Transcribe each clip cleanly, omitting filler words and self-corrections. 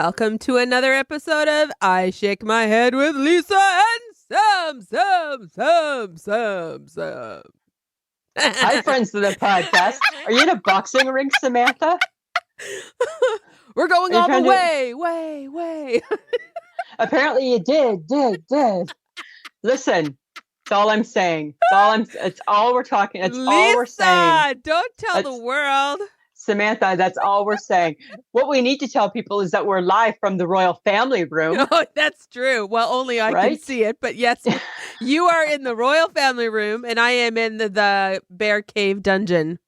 Welcome to another episode of I Shake My Head with Lisa and Sam. Hi, friends to the podcast. Are you in a boxing ring, Samantha? We're going all the way. Apparently you did. Listen, that's all I'm saying. It's all we're talking. That's Lisa, all we're saying. Don't tell the world. Samantha, that's all we're saying. What we need to tell people is that we're live from the royal family room. Oh, that's true. Well, only I can see it. But yes, you are in the royal family room and I am in the bear cave dungeon.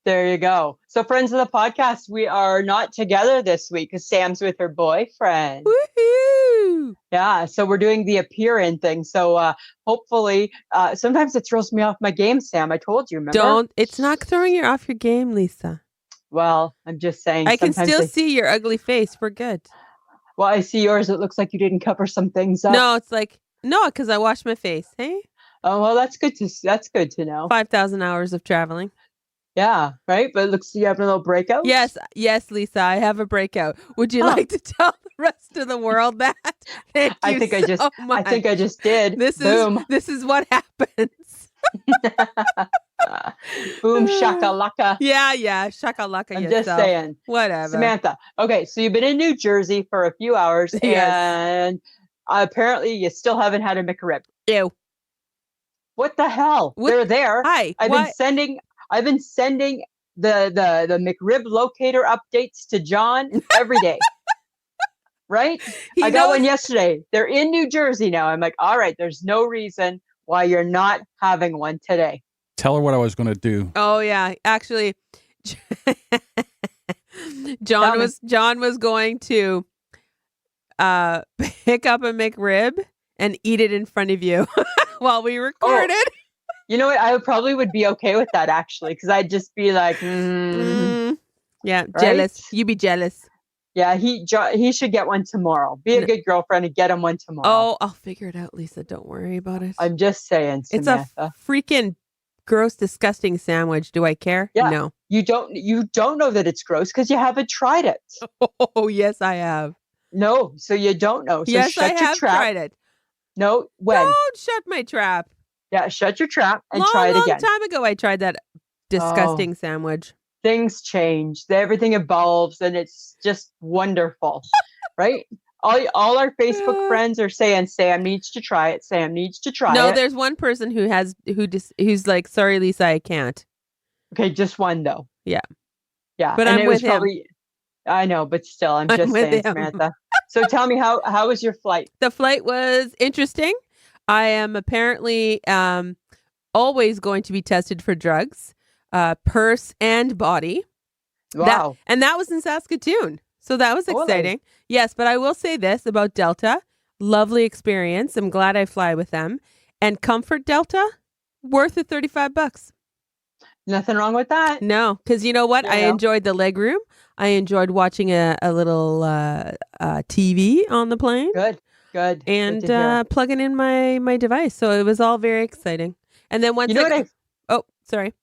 There you go. So, friends of the podcast, we are not together this week because Sam's with her boyfriend. Woohoo! Yeah, so we're doing the appear-in thing. So hopefully, sometimes it throws me off my game, Sam. I told you, remember? It's not throwing you off your game, Lisa. Well, I'm just saying. I can still see your ugly face. We're good. Well, I see yours. It looks like you didn't cover some things up. No, it's like, no, because I washed my face. Hey? Oh, well, that's good to know. 5,000 hours of traveling. Yeah, right? But it looks like you have a little breakout? Yes, Lisa, I have a breakout. Would you like to tell the rest of the world that? I think I just did. This is what happens. Boom shakalaka. Yeah, shakalaka. I'm just saying. Whatever. Samantha, okay, so you've been in New Jersey for a few hours, yes. And apparently you still haven't had a McRib. Ew. What the hell? They're there. Hi. I've been sending the McRib locator updates to John every day. Right? I got one yesterday. They're in New Jersey now. I'm like, all right, there's no reason why you're not having one today. Tell her what I was going to do. Oh yeah, actually, John was going to pick up a McRib and eat it in front of you while we recorded. Oh, you know what? I probably would be okay with that actually, because I'd just be like, yeah, right? Jealous. You be jealous. Yeah, he should get one tomorrow. Be a good girlfriend and get him one tomorrow. Oh, I'll figure it out, Lisa. Don't worry about it. I'm just saying, Samantha. It's a freaking gross, disgusting sandwich. Do I care? Yeah. No. You don't know that it's gross because you haven't tried it. Oh, yes, I have. No, so you don't know. So yes, shut I your have trap. tried it. No, when? Don't shut my trap. Yeah, shut your trap and try it again. Long time ago, I tried that disgusting sandwich. Things change. Everything evolves, and it's just wonderful, right? All our Facebook friends are saying Sam needs to try it. Sam needs to try it. No, there's one person who's like, sorry, Lisa, I can't. Okay, just one though. Yeah. But I'm with him. I know, but still, I'm just saying, Samantha. So tell me, how was your flight? The flight was interesting. I am apparently always going to be tested for drugs, purse and body. Wow. That was in Saskatoon. So that was exciting. Yes, but I will say this about Delta. Lovely experience. I'm glad I fly with them. And Comfort Delta, worth it $35. Nothing wrong with that. No, because you know what? I enjoyed the leg room. I enjoyed watching a little TV on the plane. Good. And plugging in my device. So it was all very exciting. And then once oh, sorry.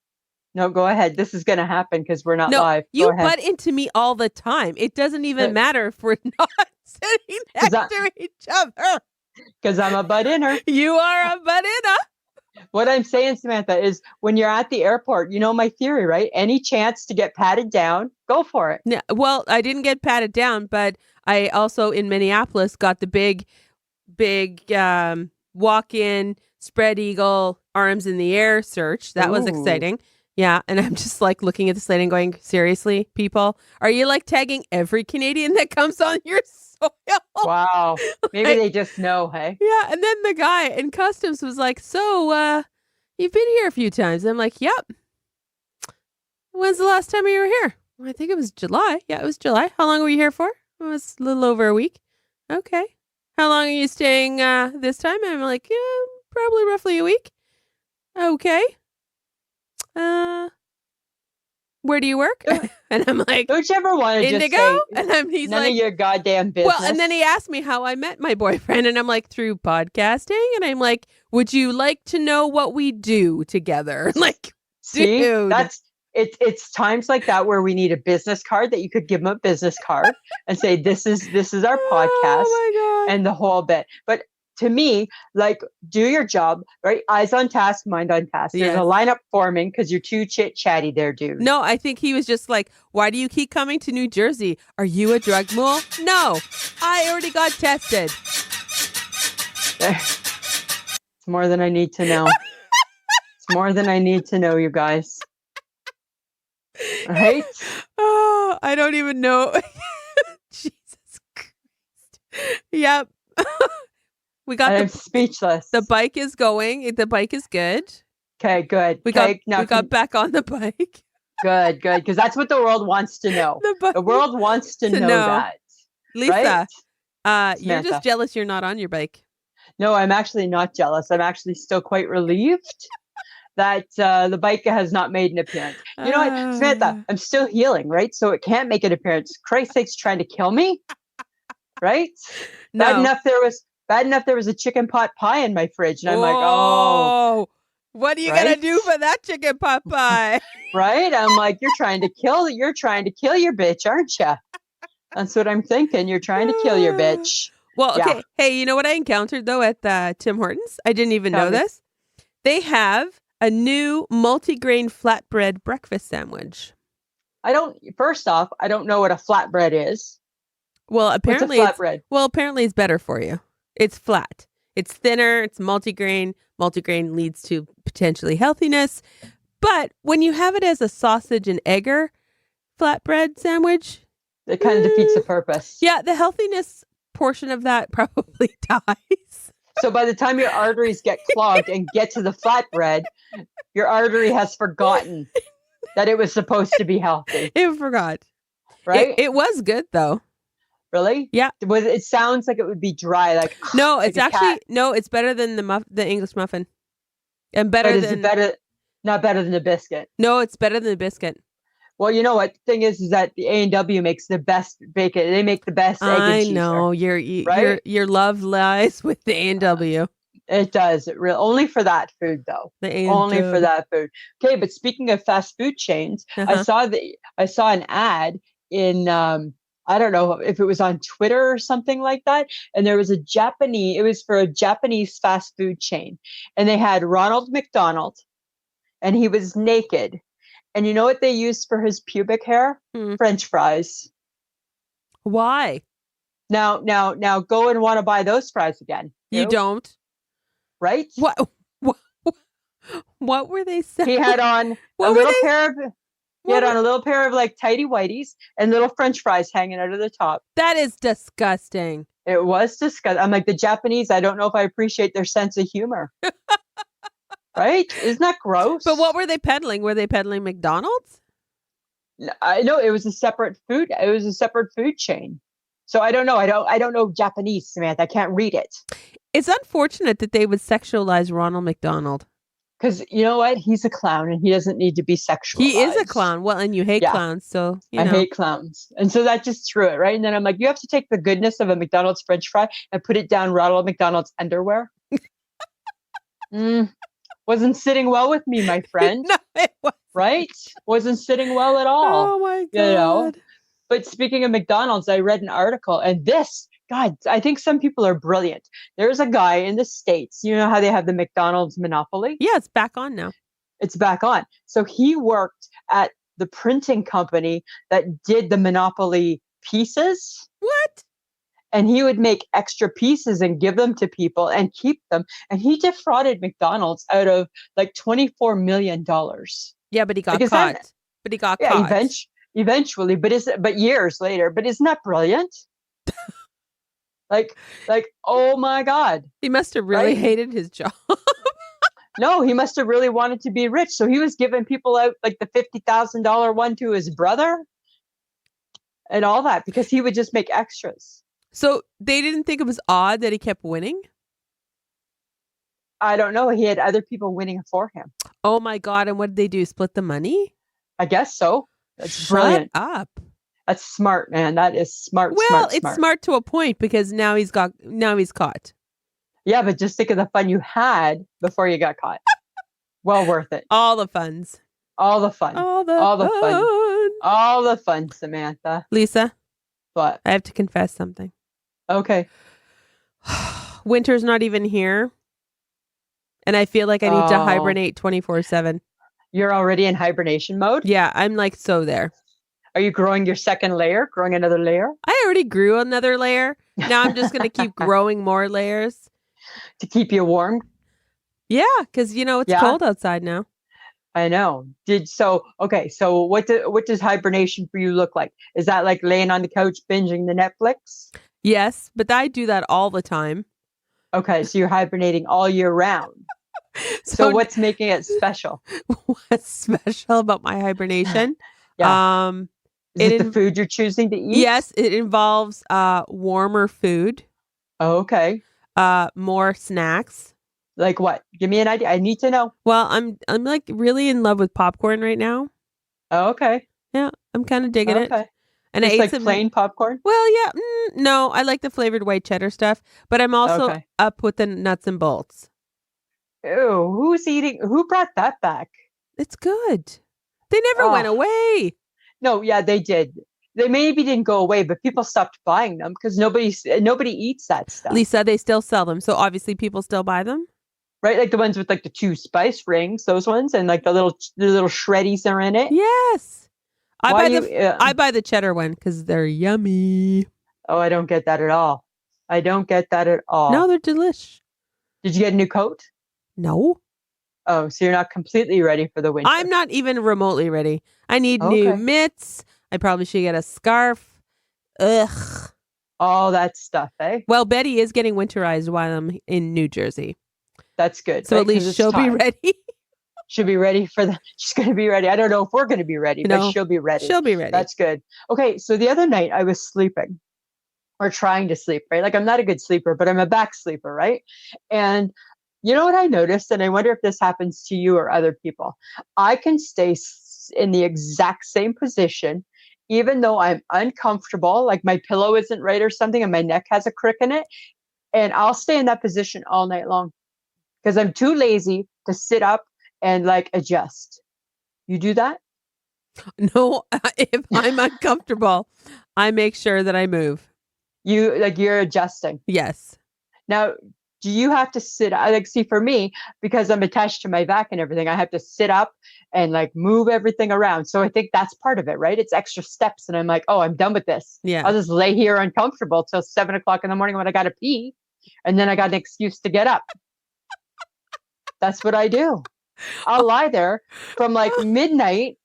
No, go ahead. This is going to happen because we're not live. You butt into me all the time. It doesn't even matter if we're not sitting next to each other. Because I'm a butt-inner. You are a butt-inner. What I'm saying, Samantha, is when you're at the airport, you know my theory, right? Any chance to get patted down, go for it. Yeah, well, I didn't get patted down, but I also in Minneapolis got the big walk-in, spread eagle, arms in the air search. That was exciting. Yeah, and I'm just like looking at this lady and going, seriously, people? Are you like tagging every Canadian that comes on your soil? Wow. Maybe they just know, hey? Yeah, and then the guy in customs was like, so, you've been here a few times. I'm like, yep. When's the last time you were here? Well, I think it was July. Yeah, it was July. How long were you here for? It was a little over a week. Okay. How long are you staying this time? I'm like, yeah, probably roughly a week. Okay. Where do you work? And I'm like, don't you ever want to just say, and he's none like, of your goddamn business. Well, and then he asked me how I met my boyfriend, and I'm like, through podcasting, and I'm like, would you like to know what we do together? Like, see, dude. it's times like that where we need a business card that you could give them a business card and say, this is our podcast Oh my God. and the whole bit. But to me, like, do your job, right? Eyes on task, mind on task. There's Yes. a lineup forming because you're too chit-chatty there, dude. No, I think he was just like, why do you keep coming to New Jersey? Are you a drug mule? No, I already got tested. It's more than I need to know. It's more than I need to know, you guys. Right? Oh, I don't even know. Jesus Christ. Yep. We got I'm speechless. the bike is going. The bike is good. Okay, good. We got back on the bike. Good, because that's what the world wants to know. The world wants to know that. Lisa, right? You're just jealous you're not on your bike. No, I'm actually not jealous. I'm actually still quite relieved that the bike has not made an appearance. You know what, Samantha? I'm still healing, right? So it can't make an appearance. Christ's sake's trying to kill me, right? No. Bad enough there was a chicken pot pie in my fridge, and I'm like, oh, what are you right? gonna do for that chicken pot pie? Right? I'm like, you're trying to kill your bitch, aren't you? That's what I'm thinking. You're trying to kill your bitch. Well, okay. Yeah. Hey, you know what I encountered though at Tim Hortons? I didn't even know this. They have a new multigrain flatbread breakfast sandwich. First off, I don't know what a flatbread is. Well, apparently What's a flatbread? Apparently it's better for you. It's flat. It's thinner. It's multigrain. Multigrain leads to potentially healthiness. But when you have it as a sausage and egger flatbread sandwich, it kind of defeats the purpose. Yeah, the healthiness portion of that probably dies. So by the time your arteries get clogged and get to the flatbread, your artery has forgotten that it was supposed to be healthy. It forgot. Right? It was good though. Really? Yeah. It sounds like it would be dry. Like no, like it's actually it's better than the English muffin, and better than not better than the biscuit. No, it's better than the biscuit. Well, you know what? The thing is that the A&W makes the best bacon. They make the best egg and cheese. I know your love lies with the A&W. It does. It really only for that food though. Only for that food. Okay, but speaking of fast food chains, I saw an ad in I don't know if it was on Twitter or something like that. And there was it was for a Japanese fast food chain. And they had Ronald McDonald and he was naked. And you know what they used for his pubic hair? French fries. Why? Now go and want to buy those fries again. You don't. Right? What were they saying? He had on a little pair of like tighty whities and little French fries hanging out of the top. That is disgusting. It was disgusting. I'm like, the Japanese, I don't know if I appreciate their sense of humor. Right? Isn't that gross? But what were they peddling? Were they peddling McDonald's? I know it was a separate food. It was a separate food chain. So I don't know. I don't know Japanese, Samantha. I can't read it. It's unfortunate that they would sexualize Ronald McDonald. Because you know what? He's a clown and he doesn't need to be sexualized. He is a clown. Well, and you hate clowns, so I hate clowns. And so that just threw it, right? And then I'm like, you have to take the goodness of a McDonald's French fry and put it down Ronald McDonald's underwear. Wasn't sitting well with me, my friend. No, it wasn't. Right? Wasn't sitting well at all. Oh my God. You know? But speaking of McDonald's, I read an article and God, I think some people are brilliant. There's a guy in the States, you know how they have the McDonald's monopoly? Yeah, it's back on now. It's back on. So he worked at the printing company that did the monopoly pieces. What? And he would make extra pieces and give them to people and keep them. And he defrauded McDonald's out of like $24 million. Yeah, but he got caught. Yeah, eventually, but years later. But isn't that brilliant? Like, oh my God. He must have really hated his job. No, he must have really wanted to be rich. So he was giving people out like the $50,000 one to his brother and all that because he would just make extras. So they didn't think it was odd that he kept winning? I don't know. He had other people winning for him. Oh my God. And what did they do? Split the money? I guess so. That's Shut brilliant. up. That's smart, man. That is smart. Well, it's smart to a point because now he's caught. Yeah, but just think of the fun you had before you got caught. Well worth it. All the funds. All the fun. All the All the fun. fun. All the fun, Samantha. Lisa, But I have to confess something. okay. Winter's not even here. And I feel like I need to hibernate 24/7. You're already in hibernation mode? Yeah, I'm like so there. Are you growing your second layer? Growing another layer? I already grew another layer. Now I'm just going to keep growing more layers. To keep you warm? Yeah, because, it's Yeah. cold outside now. I know. So what does hibernation for you look like? Is that like laying on the couch binging the Netflix? Yes, but I do that all the time. Okay, so you're hibernating all year round. So what's making it special? What's special about my hibernation? Yeah. Is it the food you're choosing to eat? Yes, it involves warmer food. Oh, okay. More snacks. Like what? Give me an idea. I need to know. Well, I'm like really in love with popcorn right now. Oh, okay. Yeah, I'm kind of digging it. And Just I ate like some plain popcorn? Well, yeah. No, I like the flavored white cheddar stuff, but I'm also up with the nuts and bolts. Ew, who brought that back? It's good. They never went away. No, yeah, they did. They maybe didn't go away, but people stopped buying them because nobody eats that stuff. Lisa, they still sell them, so obviously people still buy them. Right, like the ones with like the 2 spice rings, those ones, and like the little shreddies are in it. Yes, I buy the cheddar one because they're yummy. Oh, I don't get that at all. No, they're delish. Did you get a new coat? No. Oh, so you're not completely ready for the winter. I'm not even remotely ready. I need new mitts. I probably should get a scarf. Ugh. All that stuff, eh? Well, Betty is getting winterized while I'm in New Jersey. That's good. So at least she'll be ready. She'll be ready she's going to be ready. I don't know if we're going to be ready, but she'll be ready. She'll be ready. That's good. Okay, so the other night I was sleeping or trying to sleep, right? Like I'm not a good sleeper, but I'm a back sleeper, right? And you know what I noticed? And I wonder if this happens to you or other people. I can stay in the exact same position, even though I'm uncomfortable, like my pillow isn't right or something and my neck has a crick in it. And I'll stay in that position all night long because I'm too lazy to sit up and like adjust. You do that? No, if I'm uncomfortable, I make sure that I move. You're adjusting. Yes. Now, do you have to sit? See, for me, because I'm attached to my back and everything, I have to sit up and like move everything around. So I think that's part of it, right? It's extra steps. And I'm like, oh, I'm done with this. Yeah. I'll just lay here uncomfortable till 7 o'clock in the morning when I got to pee. And then I got an excuse to get up. That's what I do. I'll lie there from like midnight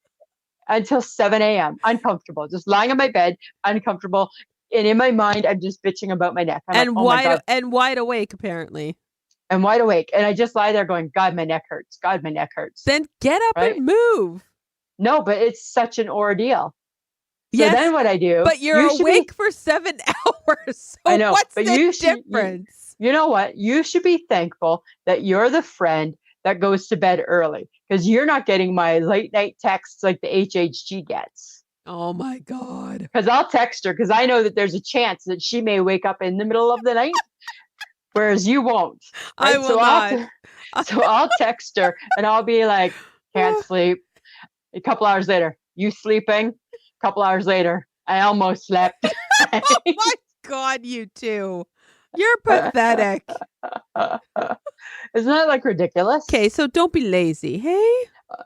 until 7 a.m. uncomfortable, just lying on my bed, uncomfortable. And in my mind, I'm just bitching about my neck. And wide awake, apparently. I'm wide awake. And I just lie there going, God, my neck hurts. God, my neck hurts. Then get up and move. No, but it's such an ordeal. So yes, then what I do. But you're awake for 7 hours. So I know. What's the difference? You know what? You should be thankful that you're the friend that goes to bed early because you're not getting my late night texts like the HHG gets. Oh my God. Because I'll text her because I know that there's a chance that she may wake up in the middle of the night, whereas you won't. Right? I will not. So I'll text her and I'll be like, can't sleep. A couple hours later, you sleeping? A couple hours later, I almost slept. Oh my God, you two. You're pathetic. Isn't that like ridiculous? Okay, so don't be lazy, hey?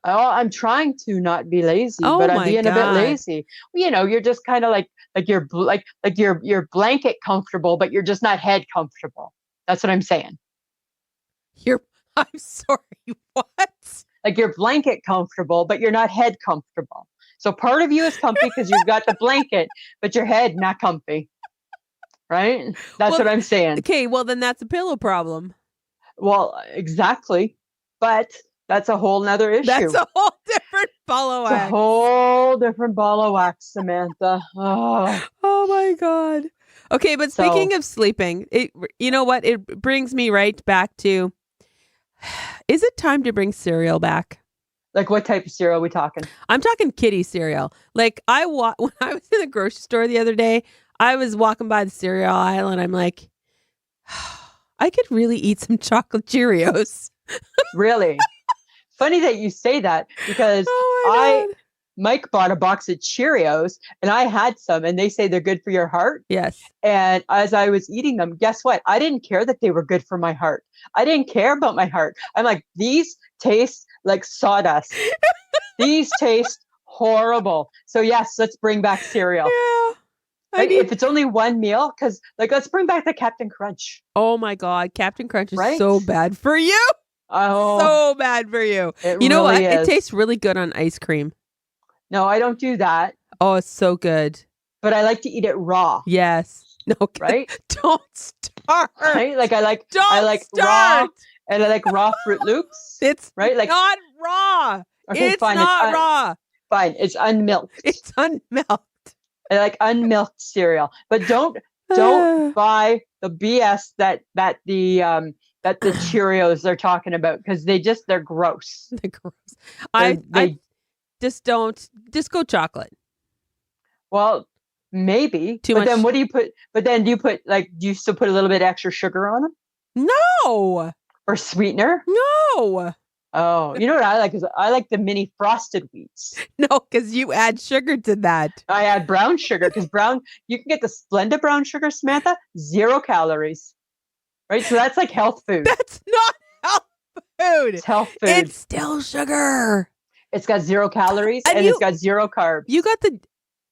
Oh, I'm trying to not be lazy, but I'm being a bit lazy. You know, you're just kind of like you're blanket comfortable, but you're just not head comfortable. That's what I'm saying. I'm sorry, what? Like you're blanket comfortable, but you're not head comfortable. So part of you is comfy because you've got the blanket, but your head not comfy. Right? That's what I'm saying. Okay, well then that's a pillow problem. Well, exactly. But that's a whole nother issue. That's a whole different ball of wax. It's a whole different ball of wax, Samantha. Oh my God. Okay, but speaking of sleeping, you know what? It brings me right back to, is it time to bring cereal back? Like what type of cereal are we talking? I'm talking kitty cereal. Like when I was in the grocery store the other day, I was walking by the cereal aisle and I'm like, I could really eat some chocolate Cheerios. Really? funny that you say that because Oh my God. Mike bought a box of Cheerios and I had some and they say they're good for your heart. Yes. And as I was eating them, guess what? I didn't care that they were good for my heart. I didn't care about my heart. I'm like, these taste like sawdust. These taste horrible. So yes, let's bring back cereal. Yeah. Right? If it's only one meal, because like let's bring back the Captain Crunch. Oh my God. Captain Crunch is Right? so bad for you. Oh, So bad for you. it You know really what? It is. tastes really good on ice cream. No, I don't do that, Oh, it's so good. but I like to eat it raw. Yes. No. Right? Don't start. Right? Like I like Don't raw start. and I like raw Fruit Loops. It's Right? Like not raw. okay, It's fine. not raw. Fine. It's unmilked. It's unmilked. I like unmilked cereal, but don't buy the BS that the Cheerios they're talking about because they're gross. They're gross. I They just go chocolate. well maybe Too but much- then what do you put? But then do you still put a little bit extra sugar on them No. or sweetener? No. Oh, you know what I like is I like the mini frosted wheats. No, because you add sugar to that. I add brown sugar because you can get the Splenda brown sugar, Samantha, 0 calories. Right? So that's like health food. That's not health food. It's health food. It's still sugar. It's got 0 calories And and you- it's got 0 carbs. You got the.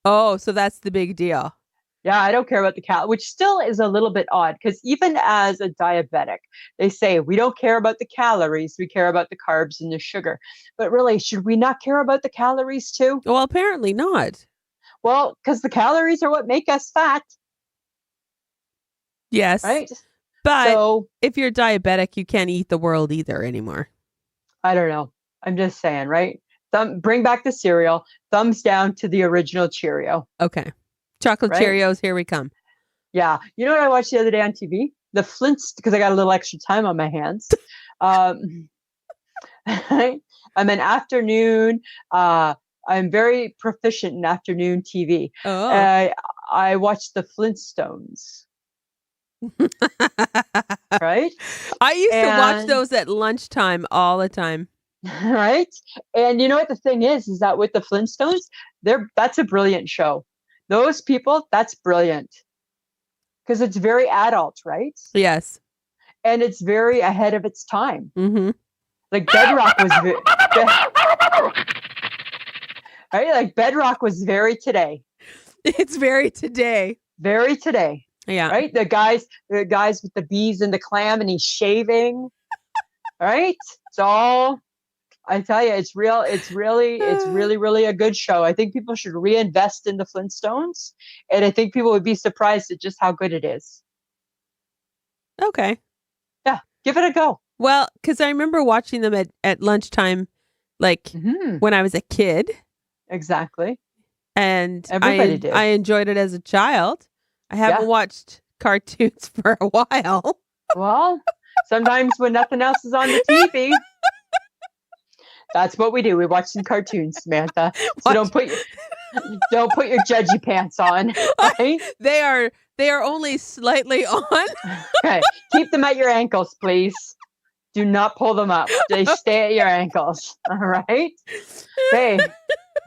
Oh, so that's the big deal. Yeah, I don't care about the which still is a little bit odd because even as a diabetic, they say we don't care about the calories, we care about the carbs and the sugar. But really, should we not care about the calories too? Well, apparently not. Well, because the calories are what make us fat, Yes. right? But So if you're diabetic, you can't eat the world either anymore. I don't know. I'm just saying, right? Bring back the cereal. Thumbs down to the original Cheerio. Okay. Chocolate Right? Cheerios, here we come. Yeah. You know what I watched the other day on TV? The Flintstones, because I got a little extra time on my hands. I'm an afternoon. I'm very proficient in afternoon TV. Oh. I watched the Flintstones, right? I used to watch And- those at lunchtime all the time. Right? And you know what the thing is that with the Flintstones, that's a brilliant show. Those people, that's brilliant. Because it's very adult, right? Yes. And it's very ahead of its time. Mm-hmm. Like Bedrock was right? Like Bedrock was very today. It's very today. Very today. Yeah. Right? The guys with the bees and the clam and he's shaving. Right? It's all I tell you, it's really a good show. I think people should reinvest in the Flintstones. And I think people would be surprised at just how good it is. Okay. Yeah. Give it a go. Well, because I remember watching them at lunchtime, like Mm-hmm. when I was a kid, Exactly. and Everybody did. I enjoyed it as a child. I haven't watched cartoons for a while. Well, sometimes when nothing else is on the TV, that's what we do. We watch some cartoons, Samantha. So don't put your judgy pants on. Right? They are only slightly on. Okay. Keep them at your ankles, please. Do not pull them up. They stay at your ankles. All right. Okay.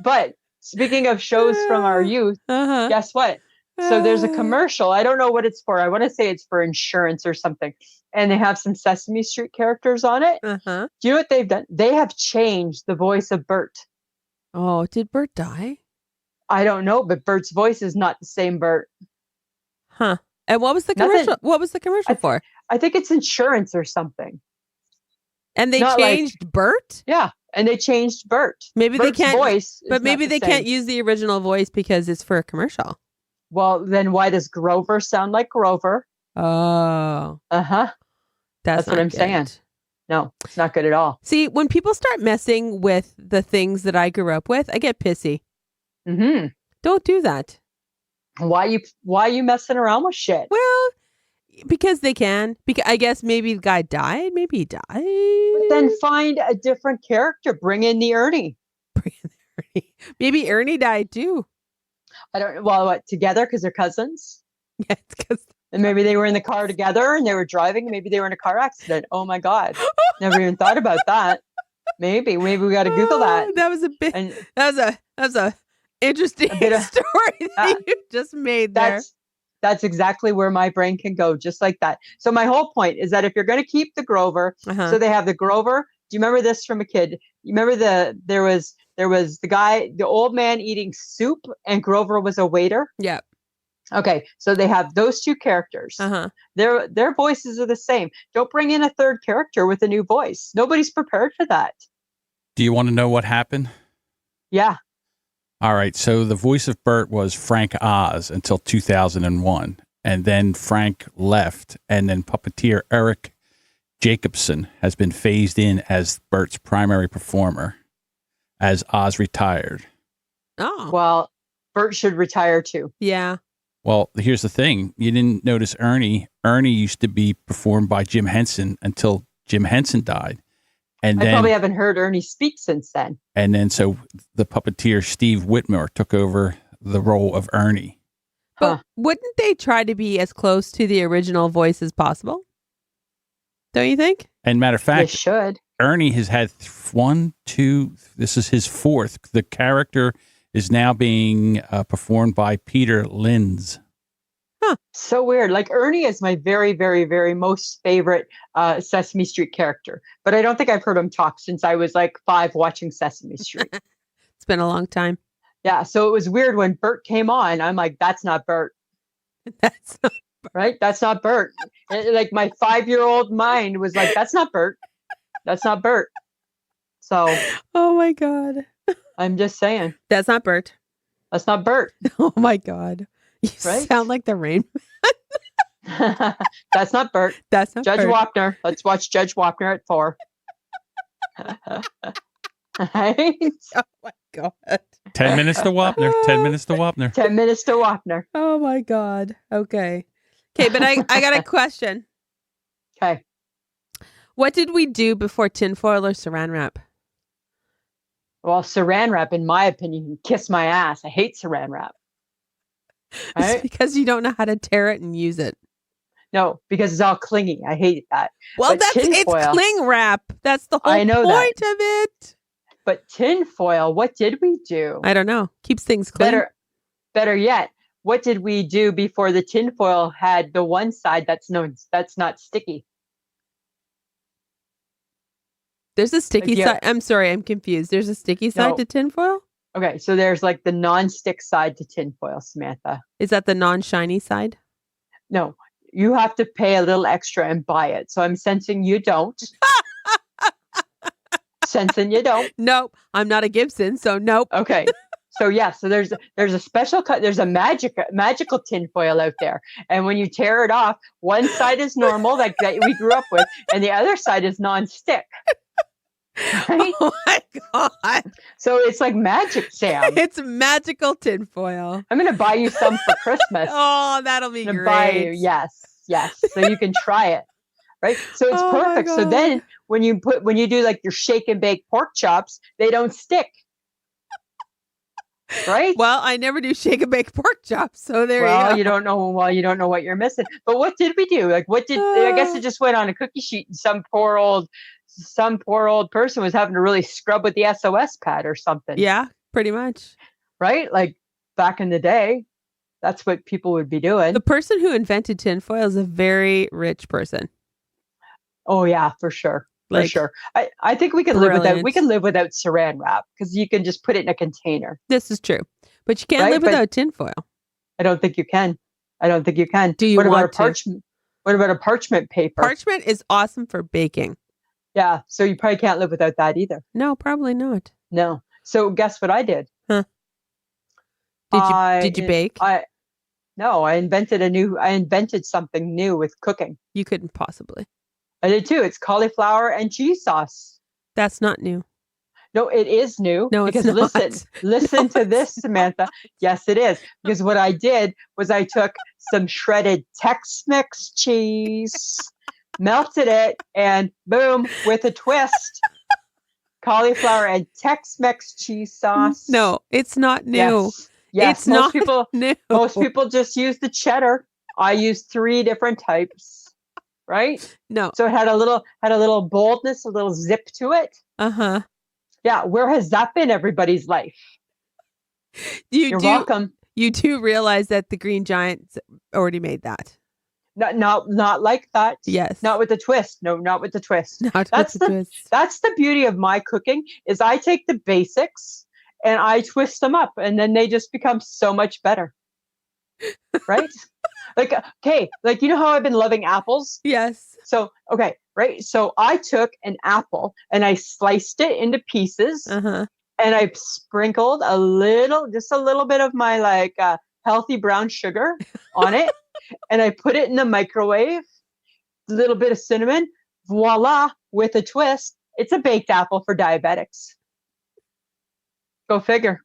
But speaking of shows from our youth, Uh-huh. guess what? So there's a commercial. I don't know what it's for. I want to say it's for insurance or something. And they have some Sesame Street characters on it. Uh-huh. Do you know what they've done? They have changed the voice of Bert. Oh, did Bert die? I don't know, but Bert's voice is not the same Bert. Huh. And what was the Nothing. commercial? What was the commercial for? I think it's insurance or something. And they not like- changed Bert? Yeah. And they changed Bert. Maybe Bert's they can't. voice is But maybe not the they can't same. use the original voice because it's for a commercial. Well, then why does Grover sound like Grover? Oh, Uh-huh. that's what not I'm saying. good. No, it's not good at all. See, when people start messing with the things that I grew up with, I get pissy. Mm-hmm. Don't do that. Why you messing around with shit? Well, because they can. Because I guess maybe the guy died. Maybe he died. But then find a different character. Bring in the Ernie. Maybe Ernie died too. I don't know. Well, what, together because they're cousins? Yeah, it's because And maybe they were in the car together and they were driving. Maybe they were in a car accident. Oh my God. Never even thought about that. Maybe we got to Google that. That was a bit. And That was a interesting a bit of story that you just made there. that's exactly where my brain can go, just like that. So my whole point is that if you're going to keep the Grover, so they have the Grover. Do you remember this from a kid? You remember there was the guy, the old man eating soup, and Grover was a waiter. Yeah. Okay, so they have those two characters. Their voices are the same. Don't bring in a third character with a new voice. Nobody's prepared for that. Do you want to know what happened? Yeah. All right. So the voice of Bert was Frank Oz until 2001. And then Frank left. And then puppeteer Eric Jacobson has been phased in as Bert's primary performer as Oz retired. Oh. Well, Bert should retire too. Yeah. Well, here's the thing. You didn't notice Ernie. Ernie used to be performed by Jim Henson until Jim Henson died. And I then, probably haven't heard Ernie speak since then. And then so the puppeteer Steve Whitmore took over the role of Ernie. But wouldn't they try to be as close to the original voice as possible? Don't you think? And matter of fact, they should. Ernie has had this is his fourth. The character is now being performed by Peter Linz. So weird. Like Ernie is my very, very, very most favorite Sesame Street character. But I don't think I've heard him talk since I was like 5 watching Sesame Street. It's been a long time. Yeah. So it was weird when Bert came on. I'm like, that's not Bert. That's not Bert. Right? That's not Bert. Like my 5-year-old mind was like, that's not Bert. That's not Bert. So. Oh my God. I'm just saying. That's not Bert. That's not Bert. Oh my God. You sound like the Rain Man. That's not Bert. That's not Judge Bert. Wapner. Let's watch Judge Wapner at 4. Right? Oh my God. 10 minutes to Wapner. 10 minutes to Wapner. 10 minutes to Wapner. Oh my God. Okay. Okay, but I got a question. Okay. What did we do before tinfoil or saran wrap? Well, saran wrap, in my opinion, can kiss my ass. I hate saran wrap. Right? It's because you don't know how to tear it and use it. No, because it's all clingy. I hate that. Well, But it's cling wrap. That's the whole I know point of it. But tinfoil, what did we do? I don't know. Keeps things clean. Better yet, what did we do before the tinfoil had the one side that's not sticky? There's a sticky side. I'm sorry, I'm confused. There's a sticky side to tinfoil? Okay, so there's like the non-stick side to tinfoil, Samantha. Is that the non-shiny side? No, you have to pay a little extra and buy it. So I'm sensing you don't. Sensing you don't. Nope, I'm not a Gibson, so nope. Okay. So yeah, so there's a special cut. There's a magical tinfoil out there, and when you tear it off, one side is normal, like that we grew up with, and the other side is non-stick. Right? Oh my God! So it's like magic, Sam. It's magical tinfoil. I'm gonna buy you some for Christmas. Oh, that'll be great. Buy you, yes, so you can try it. Right? So it's perfect. So then when you do like your shake and bake pork chops, they don't stick. Right? Well, I never do shake and bake pork chops, so there you go. You don't know. Well, you don't know what you're missing. But what did we do? Like, I guess it just went on a cookie sheet, and some poor old person was having to really scrub with the SOS pad or something. Yeah, pretty much. Right? Like back in the day, that's what people would be doing. The person who invented tinfoil is a very rich person. Oh yeah, for sure. For sure. I think we can live without saran wrap because you can just put it in a container. This is true. But you can't live without tinfoil. I don't think you can. Do you want to? What about a parchment paper? Parchment is awesome for baking. Yeah. So you probably can't live without that either. No, probably not. No. So guess what I did? Huh. Did you bake? No, I invented something new with cooking. You couldn't possibly. I did too. It's cauliflower and cheese sauce. That's not new. No, it is new. No, because it's not. Listen to this, Samantha. Yes, it is. Because what I did was I took some shredded Tex-Mex cheese, melted it, and boom, with a twist, cauliflower and Tex-Mex cheese sauce. No, it's not new. Yes, it's not new. Most people just use the cheddar. I use 3 different types. right? No. So it had a little boldness, a little zip to it. Uh-huh. Yeah, where has that been everybody's life? You're welcome. You do realize that the Green Giant already made that. Not like that. Yes. Not with the twist. No, not with the twist. Not That's with the twist. That's the beauty of my cooking is I take the basics and I twist them up and then they just become so much better. Right? Like, okay, like you know how I've been loving apples? Yes. So, okay, right? So I took an apple and I sliced it into pieces Uh-huh. and I sprinkled just a little bit of my like healthy brown sugar on it. And I put it in the microwave, a little bit of cinnamon, voila, with a twist. It's a baked apple for diabetics. Go figure.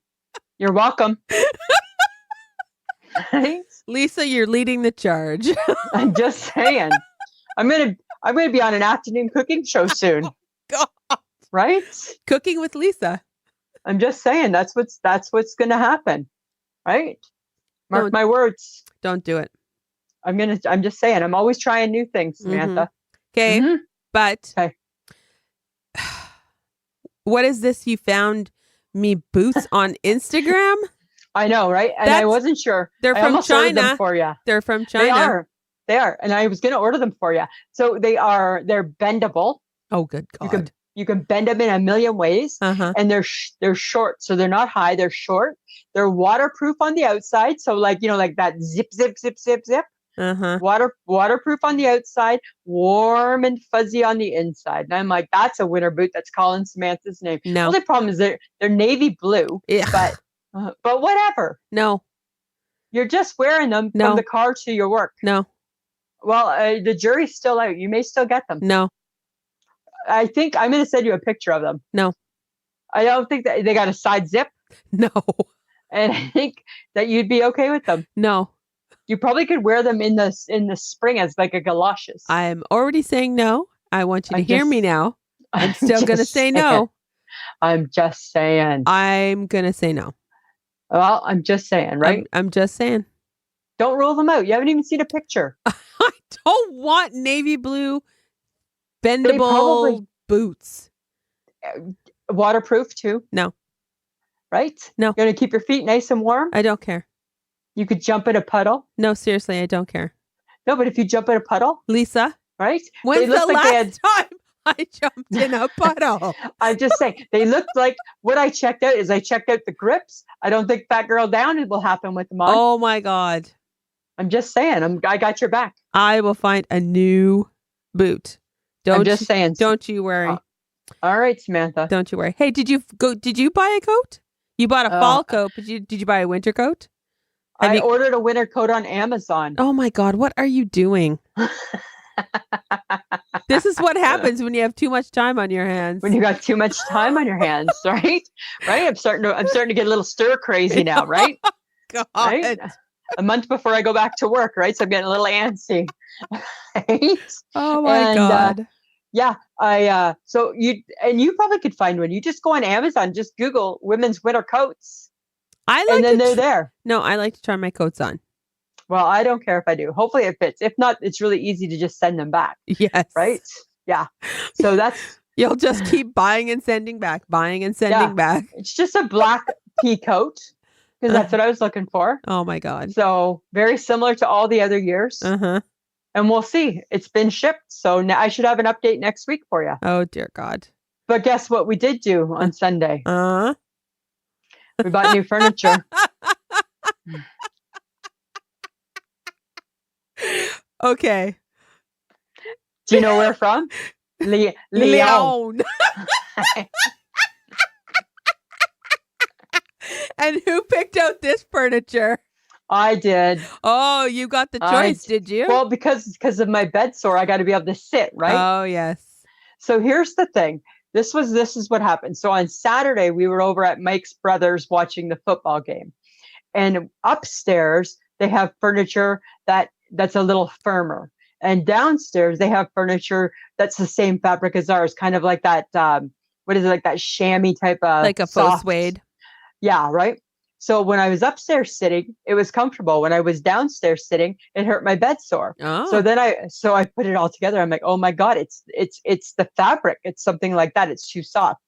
You're welcome. Right? Lisa, you're leading the charge. I'm just saying. I'm gonna be on an afternoon cooking show soon. God. Right? Cooking with Lisa. I'm just saying that's what's gonna happen. Right? Mark my words. Don't do it. I'm just saying, I'm always trying new things, Samantha. Okay. Mhm. But Okay. what is this? You found me boots on Instagram? I know, right? And I wasn't sure. They're I from almost ordered them China. for you. They're from China. They are. And I was going to order them for you. So they're bendable. Oh, good God. You can bend them in a million ways. Uh-huh. And they're short. So they're not high. They're short. They're waterproof on the outside. So like that zip, zip, zip, zip, zip. Uh-huh. Waterproof on the outside, warm and fuzzy on the inside. And I'm like, that's a winter boot that's calling Samantha's name. No. The only problem is they're navy blue, Yeah. but whatever. No. You're just wearing them from the car to your work. No. Well, the jury's still out. You may still get them. No. I think I'm going to send you a picture of them. No. I don't think that they got a side zip. No. And I think that you'd be okay with them. No. You probably could wear them in the spring as like a galoshes. I'm already saying no. I want you to hear me now. I'm still going to say no. I'm just saying. I'm going to say no. Well, I'm just saying, right? I'm just saying. Don't rule them out. You haven't even seen a picture. I don't want navy blue bendable boots. Waterproof too. No. Right? No. You're going to keep your feet nice and warm? I don't care. You could jump in a puddle? No, seriously, I don't care. No, but if you jump in a puddle? Lisa? Right? When's the last time I jumped in a puddle? I'm just saying, they looked like what I checked out is I checked out the grips. I don't think Fat Girl Down will happen with them on. Oh my God. I'm just saying, I got your back. I will find a new boot. I'm just saying. Don't you worry. All right, Samantha. Don't you worry. Hey, did you buy a coat? You bought a fall coat, but did you buy a winter coat? I ordered a winter coat on Amazon. Oh my God, what are you doing? This is what happens when you have too much time on your hands. When you got too much time on your hands, right? Right? I'm starting to get a little stir crazy now, right? God. Right? A month before I go back to work, right? So I'm getting a little antsy. Right? Oh my God. Yeah, so you probably could find one. You just go on Amazon, just Google women's winter coats. And then they're there. No, I like to try my coats on. Well, I don't care if I do. Hopefully it fits. If not, it's really easy to just send them back. Yes. Right? Yeah. So you'll just keep buying and sending back, buying and sending back. It's just a black pea coat because that's what I was looking for. Oh my God. So very similar to all the other years. Uh-huh. And we'll see. It's been shipped. So now I should have an update next week for you. Oh, dear God. But guess what we did do on Sunday? We bought new furniture. Okay. Do you know where from? Leon. And who picked out this furniture? I did. Oh, you got the choice, did you? Well, because of my bed sore, I got to be able to sit, right? Oh, yes. So here's the thing. This is what happened. So on Saturday, we were over at Mike's brothers watching the football game. And upstairs, they have furniture that's a little firmer. And downstairs, they have furniture that's the same fabric as ours, kind of like that, what is it, like that chamois type of like a faux suede. Yeah, right. So when I was upstairs sitting, it was comfortable. When I was downstairs sitting, it hurt my bed sore. Oh. So then I put it all together. I'm like, oh my God, it's the fabric. It's something like that. It's too soft.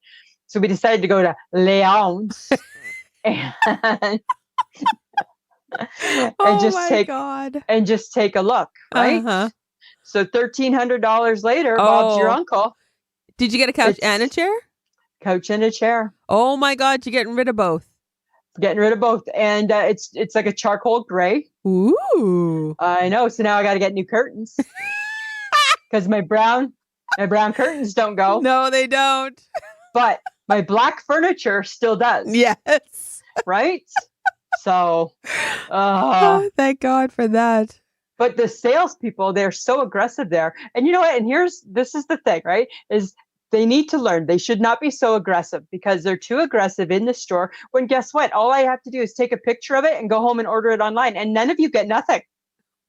So we decided to go to Leon's and God. and just take a look, right? Uh-huh. So $1,300 later, Bob's your uncle. Did you get a couch and a chair? Couch and a chair. Oh my God, you're getting rid of both. Getting rid of both, and it's like a charcoal gray. Ooh. I know. So now I got to get new curtains because my brown curtains don't go. No, they don't. But my black furniture still does. Yes. Right. So, oh, thank God for that. But the salespeople, they're so aggressive there. And you know what? And this is the thing, right? Is they need to learn. They should not be so aggressive because they're too aggressive in the store. When guess what? All I have to do is take a picture of it and go home and order it online. And none of you get nothing.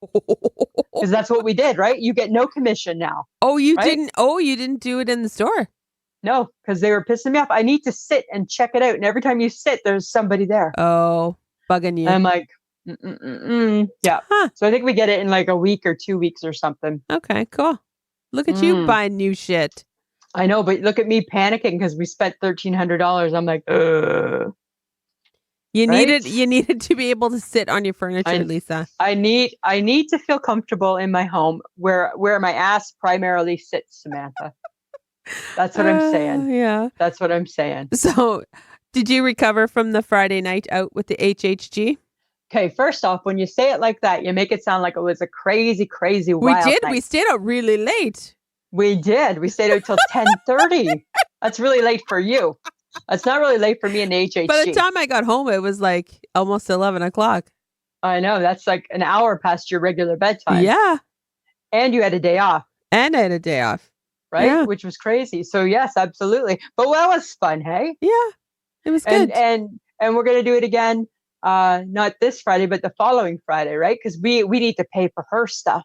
Because that's what we did, right? You get no commission now. Oh, you didn't? Oh, you didn't do it in the store? No, because they were pissing me off. I need to sit and check it out. And every time you sit, there's somebody there. Oh, bugging you. And I'm like, yeah. Huh. So I think we get it in like a week or 2 weeks or something. Okay, cool. Look at you buying new shit. I know, but look at me panicking because we spent $1,300. I'm like, ugh. You needed to be able to sit on your furniture, Lisa. I need to feel comfortable in my home where my ass primarily sits, Samantha. That's what I'm saying. Yeah. That's what I'm saying. So, did you recover from the Friday night out with the HHG? Okay, first off, when you say it like that, you make it sound like it was a crazy, crazy wild We did. night. We stayed out really late. We did. We stayed out till 10:30. That's really late for you. That's not really late for me and HHG. By the time I got home, it was like almost 11 o'clock. I know. That's like an hour past your regular bedtime. Yeah. And you had a day off. And I had a day off. Right? Yeah. Which was crazy. So yes, absolutely. But that was fun, hey? Yeah. It was good. And we're going to do it again. Not this Friday, but the following Friday, right? Because we need to pay for her stuff.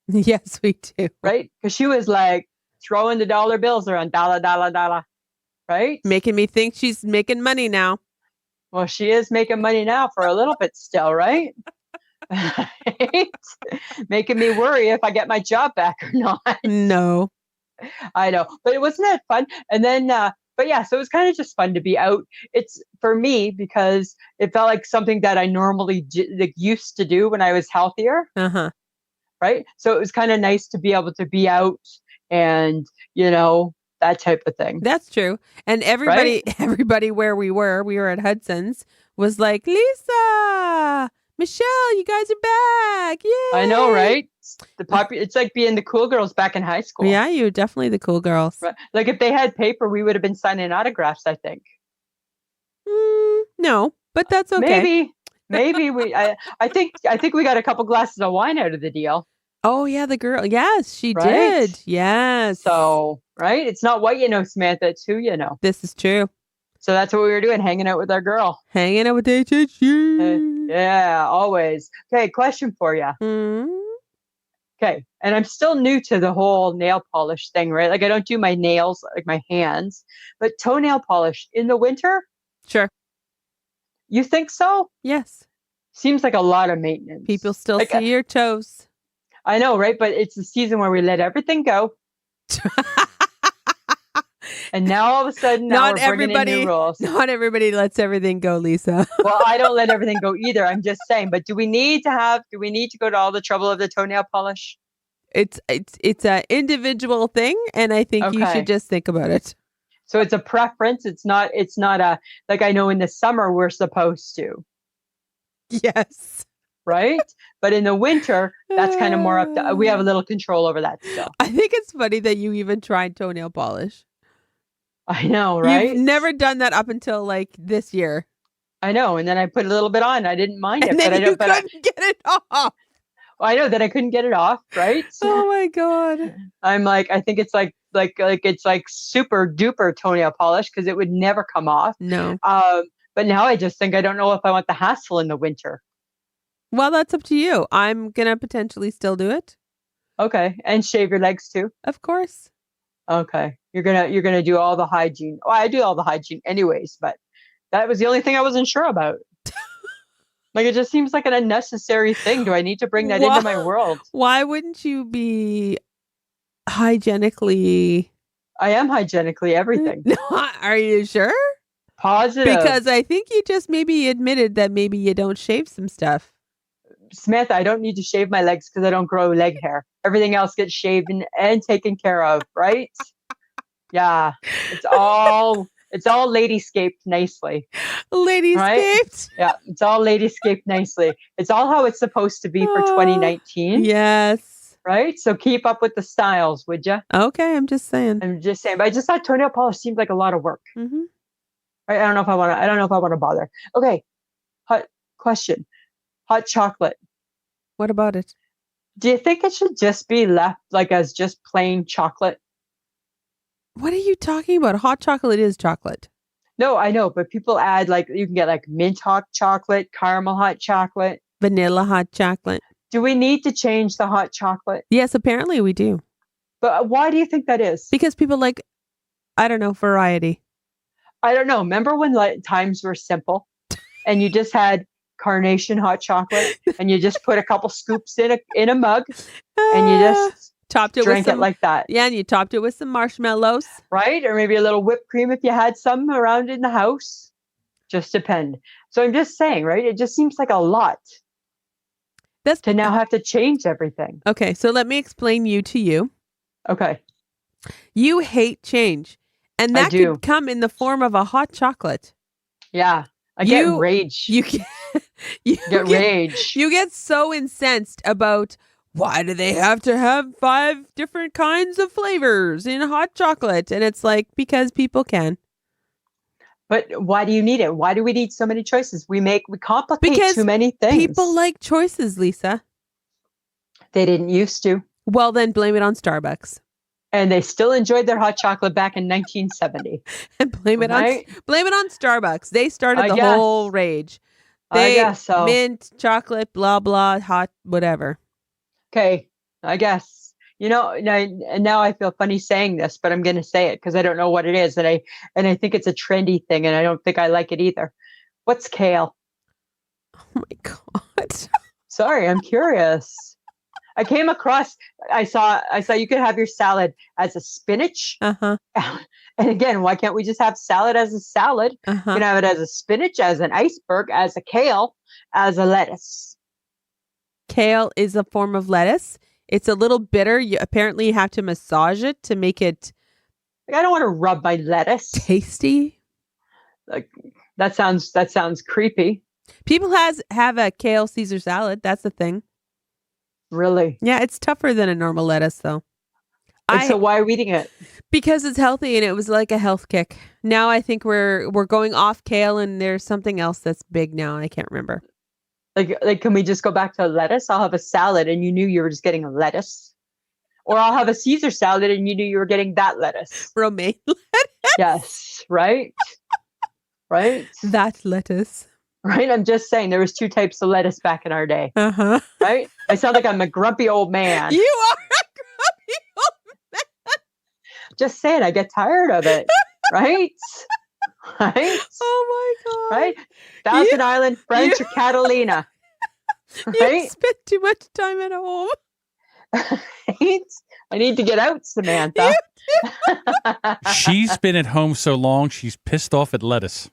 Yes, we do. Right? Because she was like throwing the dollar bills around, dollar. Right? Making me think she's making money now. Well, she is making money now for a little bit still, right? Right? Making me worry if I get my job back or not. No. I know. But wasn't that fun? And then, but yeah, so it was kind of just fun to be out. It's for me because it felt like something that I normally used to do when I was healthier. Uh-huh. Right. So it was kind of nice to be able to be out and, that type of thing. That's true. And everybody where we were at Hudson's, was like, Lisa, Michelle, you guys are back. Yay. I know, right? It's like being the cool girls back in high school. Yeah, you're definitely the cool girls. Right. Like if they had paper, we would have been signing autographs, I think. No, but that's okay. Maybe I think we got a couple glasses of wine out of the deal. Oh yeah, the girl. Yes, she did. Yes. So, right? It's not what you know, Samantha. It's who you know. This is true. So that's what we were doing, hanging out with our girl. Hanging out with HHG. Yeah, always. Okay, question for you. Okay, and I'm still new to the whole nail polish thing, right? Like I don't do my nails, like my hands, but toenail polish in the winter? Sure. You think so? Yes. Seems like a lot of maintenance. People still see your toes. I know, right? But it's the season where we let everything go. And now all of a sudden, we're bringing in new rules. Not everybody lets everything go, Lisa. Well, I don't let everything go either. I'm just saying. But do we need to go to all the trouble of the toenail polish? It's an individual thing, and I think you should just think about it. So it's a preference. It's not a, like I know in the summer we're supposed to. Yes. Right? But in the winter, that's kind of more up to, we have a little control over that still. I think it's funny that you even tried toenail polish. I know, right? You've never done that up until like this year. I know. And then I put a little bit on. I didn't mind and it. Then but you couldn't get it off. Well, I know that I couldn't get it off, right? Oh my God. I'm like, I think it's like it's like super duper toenail polish because it would never come off. No. But now I just think I don't know if I want the hassle in the winter. Well, that's up to you. I'm going to potentially still do it. Okay. And shave your legs too? Of course. Okay. You're going to do all the hygiene. Oh, I do all the hygiene anyways, but that was the only thing I wasn't sure about. Like, it just seems like an unnecessary thing. Do I need to bring that into my world? Why wouldn't you be hygienically? I am hygienically everything. Are you sure? Positive. Because I think you just maybe admitted that maybe you don't shave some stuff. Samantha, I don't need to shave my legs because I don't grow leg hair. Everything else gets shaved and taken care of, right? Yeah. It's all ladyscaped nicely. Ladyscaped? Right? Yeah, it's all ladyscaped nicely. It's all how it's supposed to be for 2019. Yes. Right? So keep up with the styles, would you? Okay, I'm just saying. But I just thought toenail polish seemed like a lot of work. Mm-hmm. Right? I don't know if I want to bother. Okay. Hot question. Hot chocolate. What about it? Do you think it should just be left like as just plain chocolate? What are you talking about? Hot chocolate is chocolate. No, I know, but people add like you can get like mint hot chocolate, caramel hot chocolate, vanilla hot chocolate. Do we need to change the hot chocolate? Yes, apparently we do. But why do you think that is? Because people like, I don't know, variety. I don't know. Remember when times were simple and you just had carnation hot chocolate and you just put a couple scoops in a mug and you just topped it drank with some, it like that. Yeah, and you topped it with some marshmallows. Right? Or maybe a little whipped cream if you had some around in the house. Just depend. So I'm just saying, right? It just seems like a lot to now have to change everything. Okay, so let me explain to you. Okay. You hate change. And that could come in the form of a hot chocolate. Yeah. I get rage. You get rage. You get so incensed about why do they have to have 5 different kinds of flavors in hot chocolate? And it's like, because people can. But why do you need it? Why do we need so many choices? We complicate too many things. People like choices, Lisa. They didn't used to. Well, then blame it on Starbucks. And they still enjoyed their hot chocolate back in 1970. And blame it on Starbucks. They started the whole rage. I guess so. Mint, chocolate, blah, blah, hot, whatever. Okay, I guess. Now I feel funny saying this, but I'm going to say it because I don't know what it is. And I think it's a trendy thing, and I don't think I like it either. What's kale? Oh, my God. Sorry, I'm curious. I came across, I saw you could have your salad as a spinach. Uh-huh. And again, why can't we just have salad as a salad? Uh-huh. You can have it as a spinach, as an iceberg, as a kale, as a lettuce. Kale is a form of lettuce. It's a little bitter. You have to massage it to make it. Like, I don't want to rub my lettuce. Tasty. Like that sounds creepy. People have a kale Caesar salad. That's the thing. Really? Yeah, it's tougher than a normal lettuce, though. So why are we eating it? Because it's healthy, and it was like a health kick. Now I think we're going off kale, and there's something else that's big now. I can't remember. Like, can we just go back to lettuce? I'll have a salad, and you knew you were just getting a lettuce. Or I'll have a Caesar salad, and you knew you were getting that lettuce. Romaine lettuce. Yes, right? Right? That lettuce. Right? I'm just saying there was 2 types of lettuce back in our day. Uh-huh. Right? I sound like I'm a grumpy old man. You are a grumpy old man. Just saying, I get tired of it. Right? Right? Oh my God. Right? Thousand Island, French, or Catalina. Right? You spend too much time at home. Right? I need to get out, Samantha. She's been at home so long, she's pissed off at lettuce.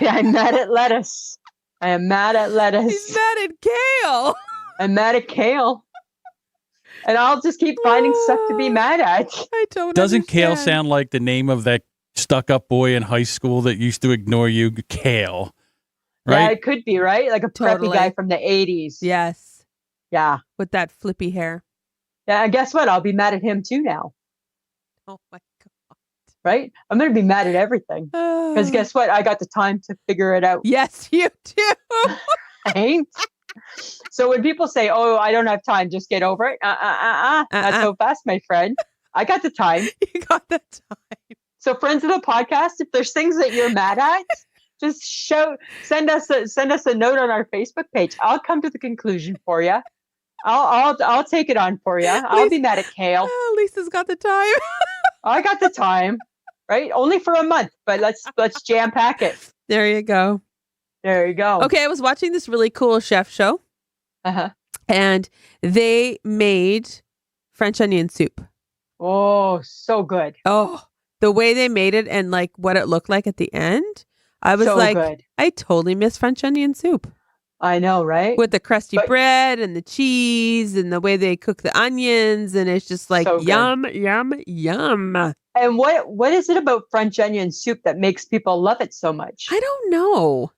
I'm mad at lettuce. I am mad at lettuce. He's mad at kale. I'm mad at kale. And I'll just keep finding stuff to be mad at. I don't Doesn't understand. Kale sound like the name of that stuck-up boy in high school that used to ignore you? Kale. Right? Yeah, it could be, right? Like a preppy guy from the 80s. Yes. Yeah. With that flippy hair. Yeah, and guess what? I'll be mad at him too now. Oh my God. Right? I'm going to be mad at everything. Because guess what? I got the time to figure it out. Yes, you do. Right? So when people say, oh, I don't have time, just get over it. Not so fast, my friend. I got the time. You got the time. So friends of the podcast, if there's things that you're mad at, just send us a note on our Facebook page. I'll come to the conclusion for you. I'll take it on for you. I'll be mad at Kale. Lisa's got the time. I got the time, right? Only for a month, but let's jam pack it. There you go. There you go. Okay, I was watching this really cool chef show, Uh-huh. and they made French onion soup. Oh, so good. Oh, the way they made it and like what it looked like at the end, I was So like, good. I totally miss French onion soup I know, right? with the crusty But- bread and the cheese and the way they cook the onions, and it's just like So good. yum, yum, yum. And what is it about French onion soup that makes people love it so much? I don't know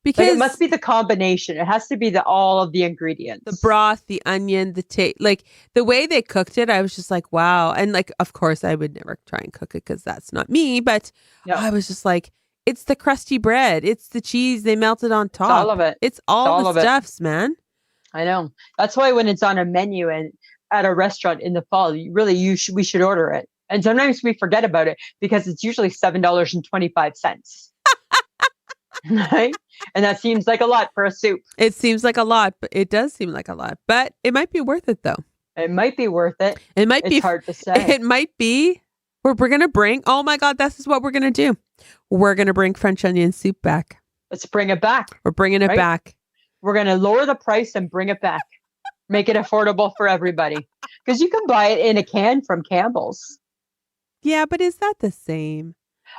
because Like it must be the combination. It has to be all of the ingredients. the broth, the onion, like the way they cooked it, I was just like, wow. And like, of course, I would never try and cook it because that's not me. But No. I was just like, it's the crusty bread, it's the cheese they melted on top. It's all of it. It's all all the of it. stuffs, man. I know. That's why when it's on a menu and at a restaurant in the fall, we should order it. And sometimes we forget about it because it's usually $7.25. Right? And that seems like a lot for a soup. It seems like a lot, but it does seem like a lot. But it might be worth it, though. It might be worth it. It might It's be. hard to say. It might be. We're going to bring. Oh my God, this is what we're going to do. We're going to bring French onion soup back. Let's bring it back. We're bringing it Right? back. We're going to lower the price and bring it back. Make it affordable for everybody. Because you can buy it in a can from Campbell's. Yeah, but is that the same?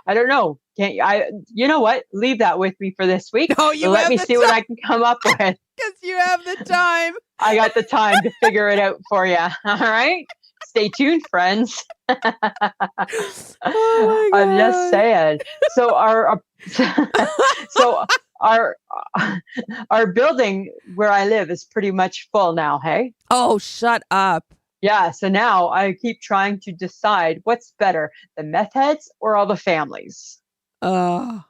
I don't know. You know what? Leave that with me for this week. No, you Let have me the see what I can come up with. Because you have the time. I got the time to figure it out for you. All right. Stay tuned, friends. Oh my I'm just God. saying. So our building where I live is pretty much full now. Hey. Oh, shut up. Yeah. So now I keep trying to decide what's better, the meth heads or all the families. Oh,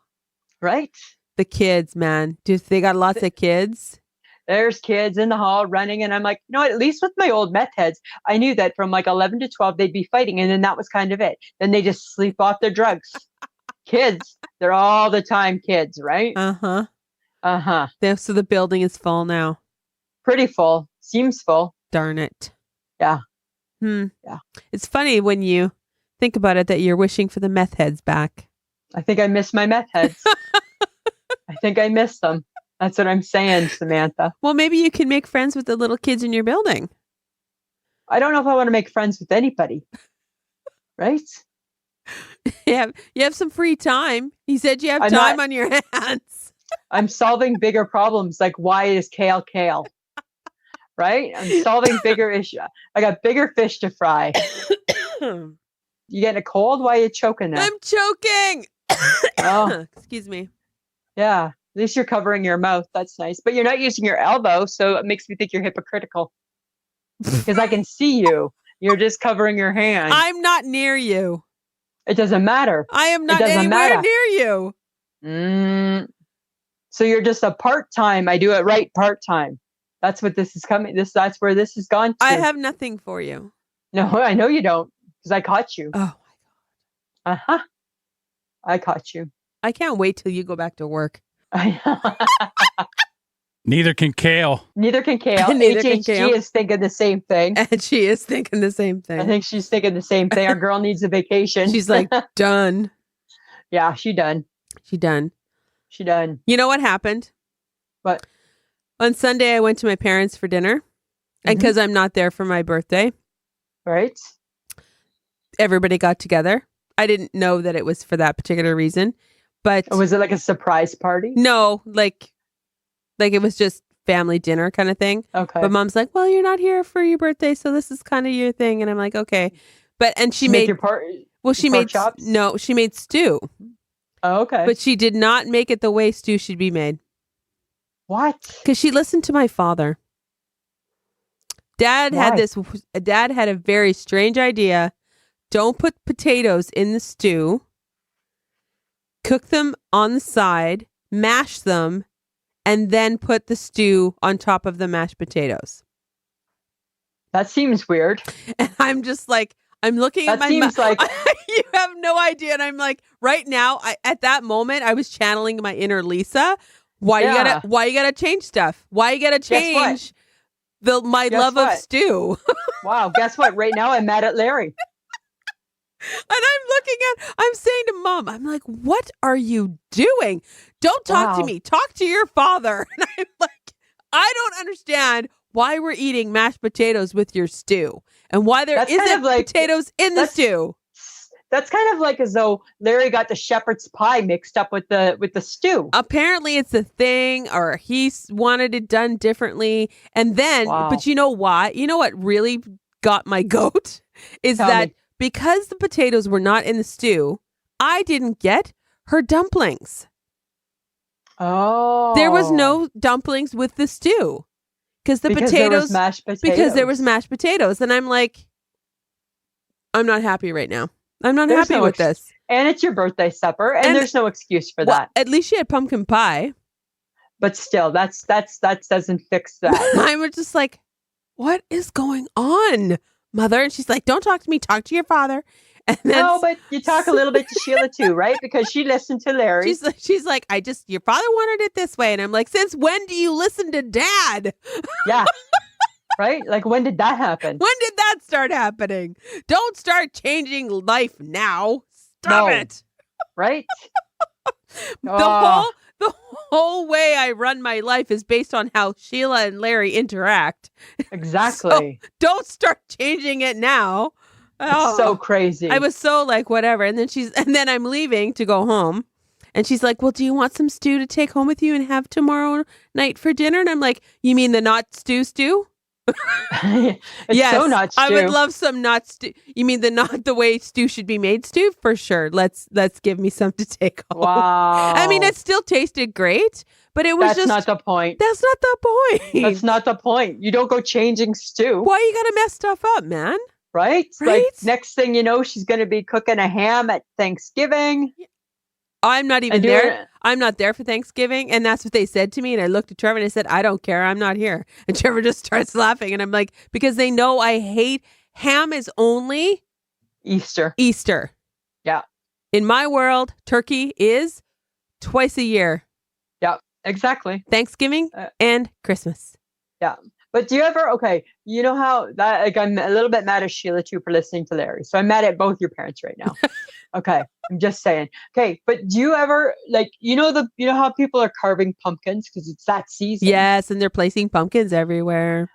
Right. the kids, man. They got lots of kids? There's kids in the hall running. And I'm like, at least with my old meth heads, I knew that from like 11 to 12, they'd be fighting. And then that was kind of it. Then they just sleep off their drugs. Kids, they're all the time kids, right? Uh-huh. Uh-huh. So the building is full now. Pretty full. Seems full. Darn it. Yeah. Yeah. It's funny when you think about it that you're wishing for the meth heads back. I think I miss my meth heads. I think I miss them. That's what I'm saying, Samantha. Well, maybe you can make friends with the little kids in your building. I don't know if I want to make friends with anybody. Right? You have some free time. He said you have I'm time not- on your hands. I'm solving bigger problems like why is Kale Kale? Right? I'm solving bigger issues. I got bigger fish to fry. You getting a cold? Why are you choking now? I'm choking. Oh. Excuse me. Yeah. At least you're covering your mouth. That's nice. But you're not using your elbow, so it makes me think you're hypocritical. Because I can see you. You're just covering your hand. I'm not near you. It doesn't matter. I am not doesn't anywhere matter. near you. So you're just a part-time. I do it right part-time. That's what this is coming. That's where this has gone to. I have nothing for you. No, I know you don't, because I caught you. Oh, Uh-huh. I caught you. I can't wait till you go back to work. Neither can Kale. Neither can Kale. Neither can HHG Kale. is thinking the same thing. And she is thinking the same thing. I think she's thinking the same thing. Our girl needs a vacation. She's like, done. yeah, she done. She done. She done. You know what happened? What? On Sunday, I went to my parents for dinner. And because I'm not there for my birthday, Right? everybody got together. I didn't know that it was for that particular reason. But Or was it like a surprise party? no, like it was just family dinner kind of thing. Okay. But mom's like, well, you're not here for your birthday, so this is kind of your thing. And I'm like, okay. And she Make made, your part. well, she pork made, chops? no, she made stew. Oh, okay. But she did not make it the way stew should be made. what? Because she listened to my father. Dad Why? had a very strange idea. Don't put potatoes in the stew. Cook them on the side, mash them, and then put the stew on top of the mashed potatoes. That seems weird. And I'm just like, I'm looking at That my seems like- you have no idea. And I'm like, right now, at that moment, I was channeling my inner Lisa. Why you gotta change stuff? Why you gotta Guess what? change my Guess love of what? stew? Wow. Guess what? Right now I'm mad at Larry. And I'm I'm saying to Mom, I'm like, what are you doing? Don't talk to Wow. me. Talk to your father. And I'm like, I don't understand why we're eating mashed potatoes with your stew and why there That's kind isn't of like- potatoes in the stew. That's kind of like as though Larry got the shepherd's pie mixed up with the stew. Apparently it's a thing, or he wanted it done differently. And then, Wow. but you know why? You know what really got my goat is Tell that me. because the potatoes were not in the stew, I didn't get her dumplings. Oh. There was no dumplings with the stew because the because there was potatoes, mashed potatoes. because there was mashed potatoes. And I'm like, I'm not happy right now. I'm not There's happy no with this. And it's your birthday supper, and there's no excuse for Well, that. at least she had pumpkin pie. But still, that doesn't fix that. I was just like, what is going on, Mother? And she's like, don't talk to me. Talk to your father. And then No, but you talk a little bit to Sheila too, right? Because she listened to Larry. she's like, your father wanted it this way. And I'm like, since when do you listen to Dad? Yeah. Right? Like, when did that happen? When did that start happening? Don't start changing life now. Stop No. it. Right? The whole way I run my life is based on how Sheila and Larry interact. Exactly. Don't start changing it now. It's so crazy. I was so like, whatever. And then I'm leaving to go home. And she's like, well, do you want some stew to take home with you and have tomorrow night for dinner? And I'm like, you mean the not stew? It's Yes, so not stew. I would love some not stew. You mean not the way stew should be made stew? For sure. Let's give me some to take home. Wow. I mean, it still tasted great, but it was That's just not the point. that's not the point. That's not the point. You don't go changing stew. Why you gotta mess stuff up, man? Right? Right? Like, next thing you know, she's going to be cooking a ham at Thanksgiving. I'm not even And there. doing- I'm not there for Thanksgiving. And that's what they said to me. And I looked at Trevor and I said, I don't care. I'm not here. And Trevor just starts laughing. And I'm like, because they know I hate ham is only Easter. Easter. Yeah. In my world, turkey is twice a year. Yeah, exactly. Thanksgiving and Christmas. But do you ever, okay, you know how that, like, I'm a little bit mad at Sheila too for listening to Larry. So I'm mad at both your parents right now. Okay. I'm just saying. Okay. But do you ever, like, you know how people are carving pumpkins because it's that season? Yes. And they're placing pumpkins everywhere.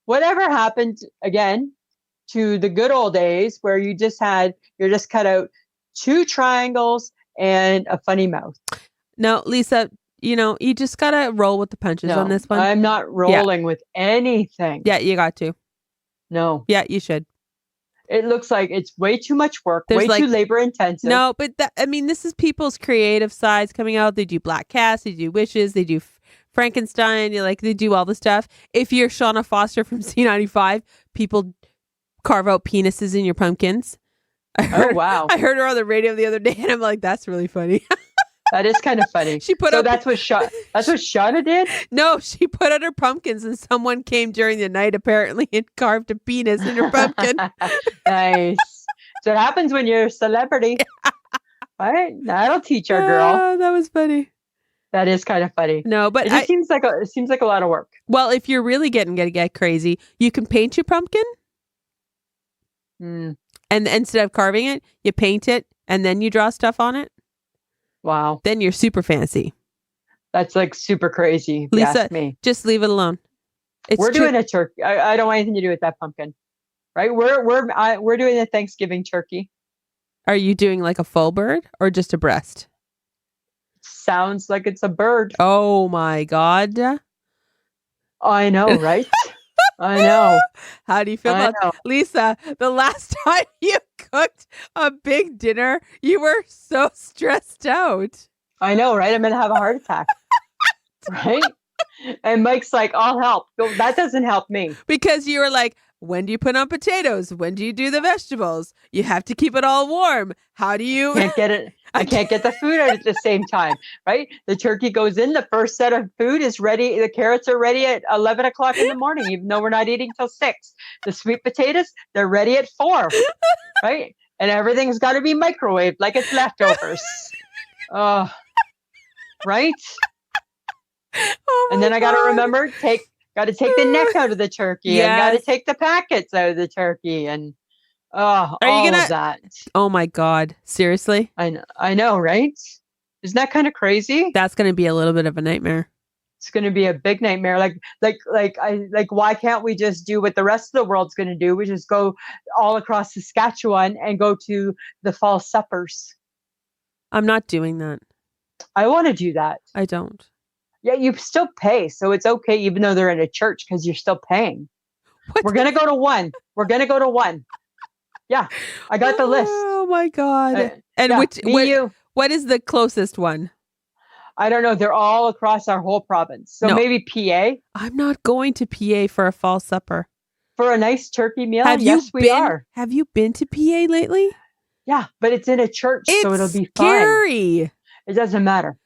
Whatever happened again to the good old days where you just cut out 2 triangles and a funny mouth? No, Lisa, you just got to roll with the punches on this one. I'm not rolling with anything. Yeah, you got to. No. Yeah, you should. It looks like it's way too much work, There's way too labor intensive. No, but this is people's creative sides coming out. They do black cats, they do wishes, they do Frankenstein, they do all the stuff. If you're Shauna Foster from C95, people carve out penises in your pumpkins. Oh, wow. I heard her on the radio the other day and I'm like, that's really funny. That is kind of funny. She put so up that's what Shauna did? No, she put out her pumpkins and someone came during the night apparently and carved a penis in her pumpkin. Nice. So it happens when you're a celebrity. Right? That'll teach our girl. Oh, that was funny. That is kind of funny. No, but it seems like a lot of work. Well, if you're really gonna get crazy, you can paint your pumpkin. Mm. And instead of carving it, you paint it and then you draw stuff on it. Wow. Then you're super fancy. That's like super crazy. If you Lisa, ask me. Just leave it alone. We're doing a turkey. I don't want anything to do with that pumpkin. Right? We're doing a Thanksgiving turkey. Are you doing like a full bird or just a breast? Sounds like it's a bird. Oh my God. I know, right? I know. How do you feel about Lisa? The last time you cooked a big dinner, you were so stressed out. I know, right? I'm gonna have a heart attack. Right? And Mike's like, I'll help. That doesn't help me. Because you were like, when do you put on potatoes? When do you do the vegetables? You have to keep it all warm. How do you can't get it? I can't get the food out at the same time, right? The turkey goes in. The first set of food is ready. The carrots are ready at 11 o'clock in the morning, even though we're not eating till 6. The sweet potatoes, they're ready at 4, right? And everything's got to be microwaved like it's leftovers. Right? Oh and then I got to remember, got to take the neck out of the turkey and got to take the packets out of the turkey. And Oh, Are you all gonna- of that. Oh my God. Seriously? I know, right? Isn't that kind of crazy? That's going to be a little bit of a nightmare. It's going to be a big nightmare. Why can't we just do what the rest of the world's going to do? We just go all across Saskatchewan and go to the fall suppers. I'm not doing that. I want to do that. I don't. Yeah, you still pay, so it's okay, even though they're in a church, because you're still paying. What? We're gonna go to one. We're gonna go to one. Yeah, I got the list. Oh my God. And Yeah, you. what is the closest one? I don't know. They're all across our whole province. So No. maybe PA I'm not going to PA for a fall supper. for a nice turkey meal. Have Yes, you we been? are. Have you been to PA lately? Yeah, but it's in a church, It's so it'll be fine. scary. It doesn't matter.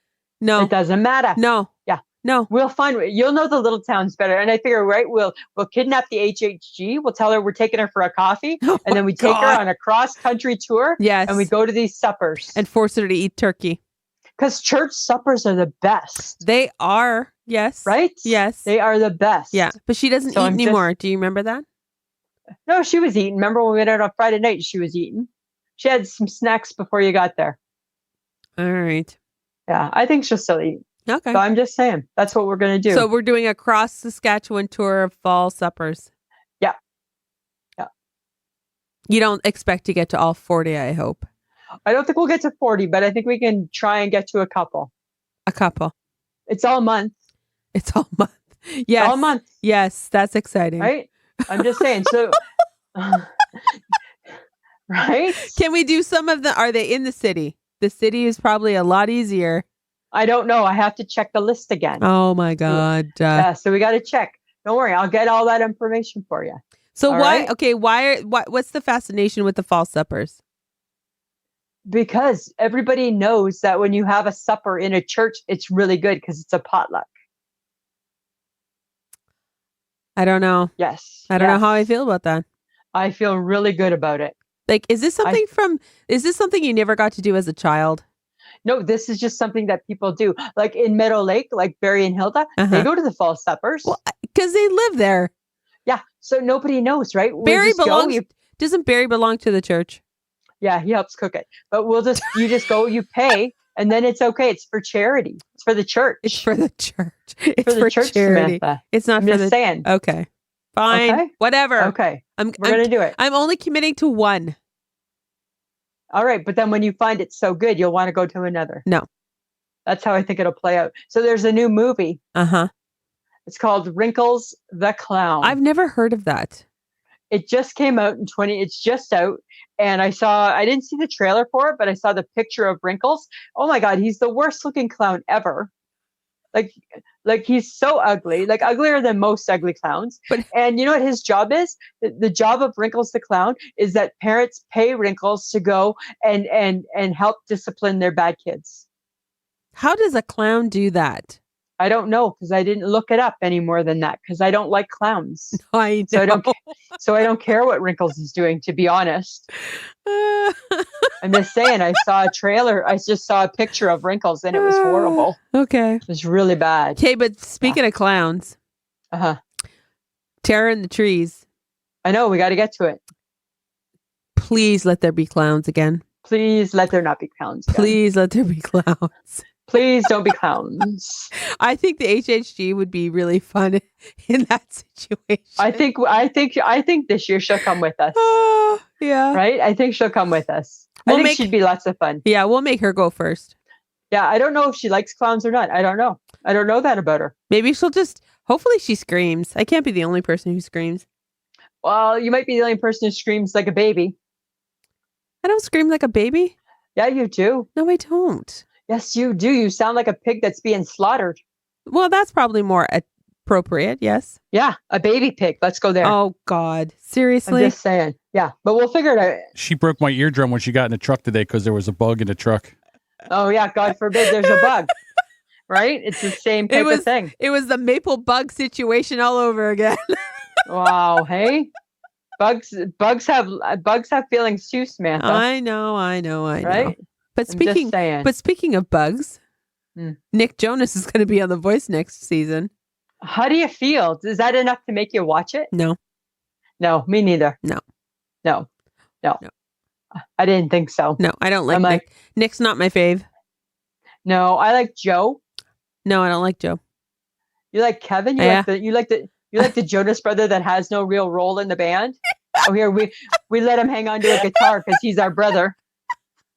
No. It doesn't matter. No. Yeah. No. We'll find. You'll know the little towns better. And I figure, right? We'll kidnap the HHG. We'll tell her we're taking her for a coffee, Oh and then my we take her God. on a cross country tour. Yes. And we go to these suppers. And force her to eat turkey. Because church suppers are the best, They are. Yes. right? Yes. They are the best. Yeah. But she doesn't So eat I'm just- anymore. Do you remember that? No, she was eating. Remember when we went out on Friday night? She was eating. She had some snacks before you got there. All right. Yeah, I think she'll still eat. Okay. So I'm just saying, that's what we're going to do. So we're doing a cross Saskatchewan tour of fall suppers. Yeah. Yeah. You don't expect to get to all 40, I hope. I don't think we'll get to 40, but I think we can try and get to a couple. A couple. It's all month. It's all month. Yes. All month, Yes, that's exciting. right? I'm just saying. So, right? Can we do some of the? Are they in the city? The city is probably a lot easier. I don't know. I have to check the list again. Oh my God. Yeah, so we got to check. Don't worry. I'll get all that information for you. So all why? right. Okay. What's the fascination with the fall suppers? Because everybody knows that when you have a supper in a church, it's really good because it's a potluck. I don't know. Yes. I don't know yes. how I feel about that. I feel really good about it. Like, is this something you never got to do as a child? No, this is just something that people do. Like in Meadow Lake, like Barry and Hilda, they go to the fall suppers. Well, because they live there. Yeah. So nobody knows, right? Barry doesn't Barry belong to the church? Yeah, he helps cook it. But you just go, you pay, and then it's okay. It's for charity. It's for the church. It's for the church. It's for the church, charity. Samantha. It's not I'm for just the. saying. Okay. Fine. Okay. Whatever. Okay. I'm We're going to do it. I'm only committing to one. All right. But then when you find it so good, you'll want to go to another. No. That's how I think it'll play out. So there's a new movie. Uh-huh. It's called Wrinkles the Clown. I've never heard of that. It just came out it's just out. And I didn't see the trailer for it, but I saw the picture of Wrinkles. Oh my God, he's the worst looking clown ever. Like he's so ugly, like uglier than most ugly clowns. And you know what his job is? The job of Wrinkles the Clown is that parents pay Wrinkles to go and help discipline their bad kids. How does a clown do that? I don't know because I didn't look it up any more than that because I don't like clowns. I So know. I don't care what Wrinkles is doing, to be honest. I'm just saying, I saw a trailer. I just saw a picture of Wrinkles and it was horrible. Okay. It was really bad. Okay, but speaking of clowns, Uh-huh. Terror in the Trees. I know, we got to get to it. Please let there be clowns again. Please let there not be clowns. again. Please let there be clowns. Please don't be clowns. I think the HHG would be really fun in that situation. I think this year she'll come with us. Oh, yeah. Right? I think she'll come with us. We'll I think make- she'd be lots of fun. Yeah, we'll make her go first. Yeah, I don't know if she likes clowns or not. I don't know. I don't know that about her. Maybe hopefully she screams. I can't be the only person who screams. Well, you might be the only person who screams like a baby. I don't scream like a baby. Yeah, you do. No, I don't. Yes, you do. You sound like a pig that's being slaughtered. Well, that's probably more appropriate. Yes. Yeah, a baby pig. Let's go there. Oh God, I'm seriously? just saying. Yeah, but we'll figure it out. She broke my eardrum when she got in the truck today because there was a bug in the truck. Oh yeah, God forbid there's a bug. Right? It's the same type of thing. It was the maple bug situation all over again. Wow. Hey, bugs have feelings too, Samantha. I know. Right? But I'm just saying. speaking of bugs, Nick Jonas is going to be on The Voice next season. How do you feel? Is that enough to make you watch it? No. No, me neither. No. No. No. No. I didn't think so. No, I don't like I'm Nick. like- Nick's not my fave. No, I like Joe. No, I don't like Joe. You like Kevin? Yeah. You like the Jonas brother that has no real role in the band? Oh, here we let him hang on to a guitar because he's our brother.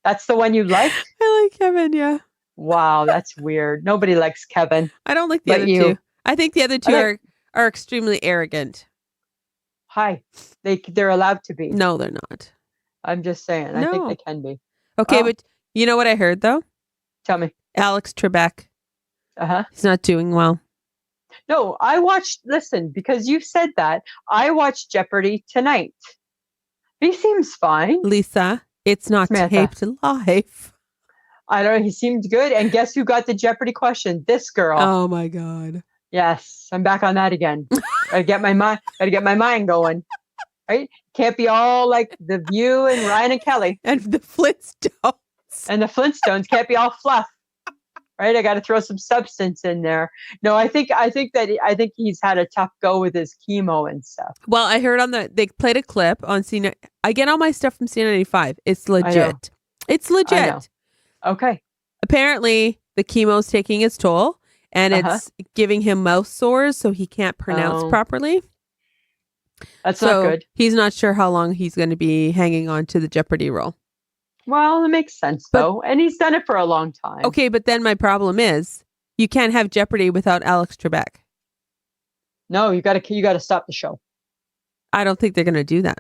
That's the one you like? I like Kevin, yeah. Wow, that's weird. Nobody likes Kevin. I don't like the But other you. two. I think the other two are extremely arrogant. Hi. They're allowed to be. No, they're not. I'm just saying. I think No. they can be. Okay, Oh. but you know what I heard though? Tell me. Alex Trebek. Uh-huh. He's not doing well. No, listen, because you said that, I watched Jeopardy tonight. He seems fine. Lisa, it's not Samantha. taped live. I don't know. He seemed good. And guess who got the Jeopardy question? This girl. Oh my God. Yes, I'm back on that again. Gotta get my mind going. Right? Can't be all like The View and Ryan and Kelly. And the Flintstones. And the Flintstones can't be all fluff. Right? I got to throw some substance in there. No, I think he's had a tough go with his chemo and stuff. Well, I heard they played a clip on C. I get all my stuff from C95. It's legit. It's I know. legit. Okay. Apparently, the chemo's taking its toll, and it's giving him mouth sores, so he can't pronounce properly. That's not good. He's not sure how long he's going to be hanging on to the Jeopardy role. Well, it makes sense though, and he's done it for a long time. Okay, but then my problem is you can't have Jeopardy without Alex Trebek. No, you got to stop the show. I don't think they're going to do that.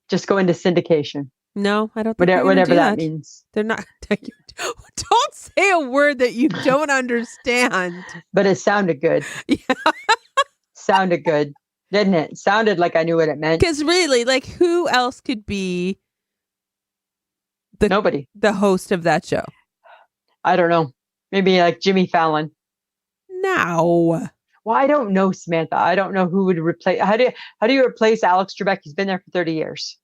Just go into syndication. No, I don't think Whatever do that means. They're not. Don't say a word that you don't understand. But it sounded good. Yeah. Sounded good, didn't it? Sounded like I knew what it meant. Because really, like, who else could be Nobody. the host of that show? I don't know. Maybe like Jimmy Fallon. No. Well, I don't know, Samantha. I don't know who would replace. How do you replace Alex Trebek? He's been there for 30 years.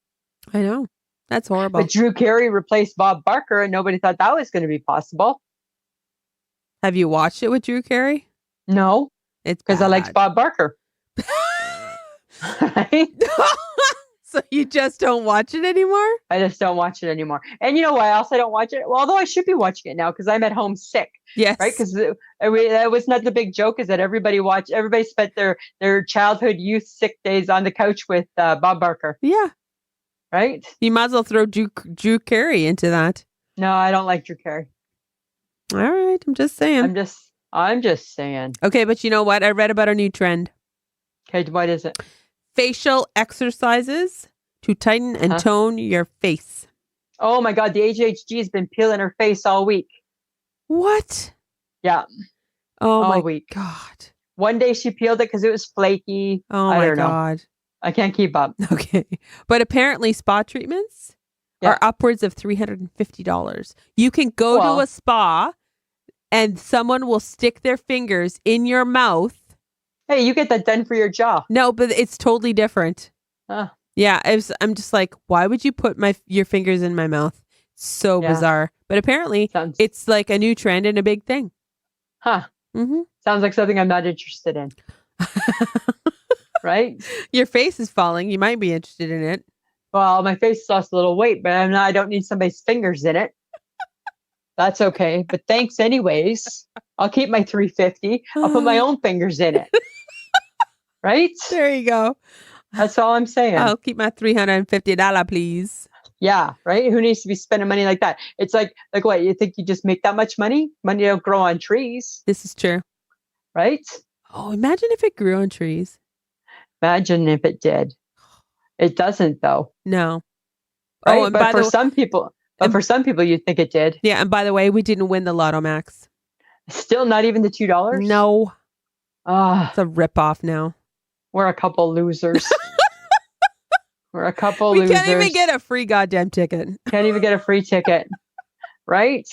I know. That's horrible. But Drew Carey replaced Bob Barker, and nobody thought that was going to be possible. Have you watched it with Drew Carey? No, It's because I liked Bob Barker. Right? So you just don't watch it anymore? I just don't watch it anymore. And you know why else I don't watch it? Well, although I should be watching it now because I'm at home sick. Yes. Right? Because that was not the big joke, is that everybody spent their childhood, youth sick days on the couch with Bob Barker. Yeah. Right? You might as well throw Drew Carey into that. No, I don't like Drew Carey. All right. I'm just saying. I'm just saying. Okay, but you know what? I read about a new trend. Okay, what is it? Facial exercises to tighten and tone your face. Oh my God, the HHG has been peeling her face all week. What? Yeah. Oh all my week. God. One day she peeled it because it was flaky. Oh I my don't know. God. I can't keep up. Okay. But apparently spa treatments are upwards of $350. You can go to a spa and someone will stick their fingers in your mouth. Hey, you get that done for your jaw. No, but it's totally different. Yeah, I'm just like, why would you put your fingers in my mouth? So bizarre. But apparently it's like a new trend and a big thing. Huh. Mm-hmm. Sounds like something I'm not interested in. Right? Your face is falling. You might be interested in it. Well, my face lost a little weight, but I don't need somebody's fingers in it. That's okay. But thanks anyways. I'll keep my $350. I'll put my own fingers in it. Right? There you go. That's all I'm saying. I'll keep my $350, please. Yeah, right? Who needs to be spending money like that? It's like what? You think you just make that much money? Money don't grow on trees. This is true. Right? Oh, imagine if it grew on trees. Imagine if it did. It doesn't, though. No. Right? Oh, and but for some people, you'd think it did. Yeah, and by the way, we didn't win the Lotto Max. Still not even the $2? No. It's a ripoff now. We're a couple losers. We're a couple we losers. Can't even get a free goddamn ticket. Can't even get a free ticket. Right?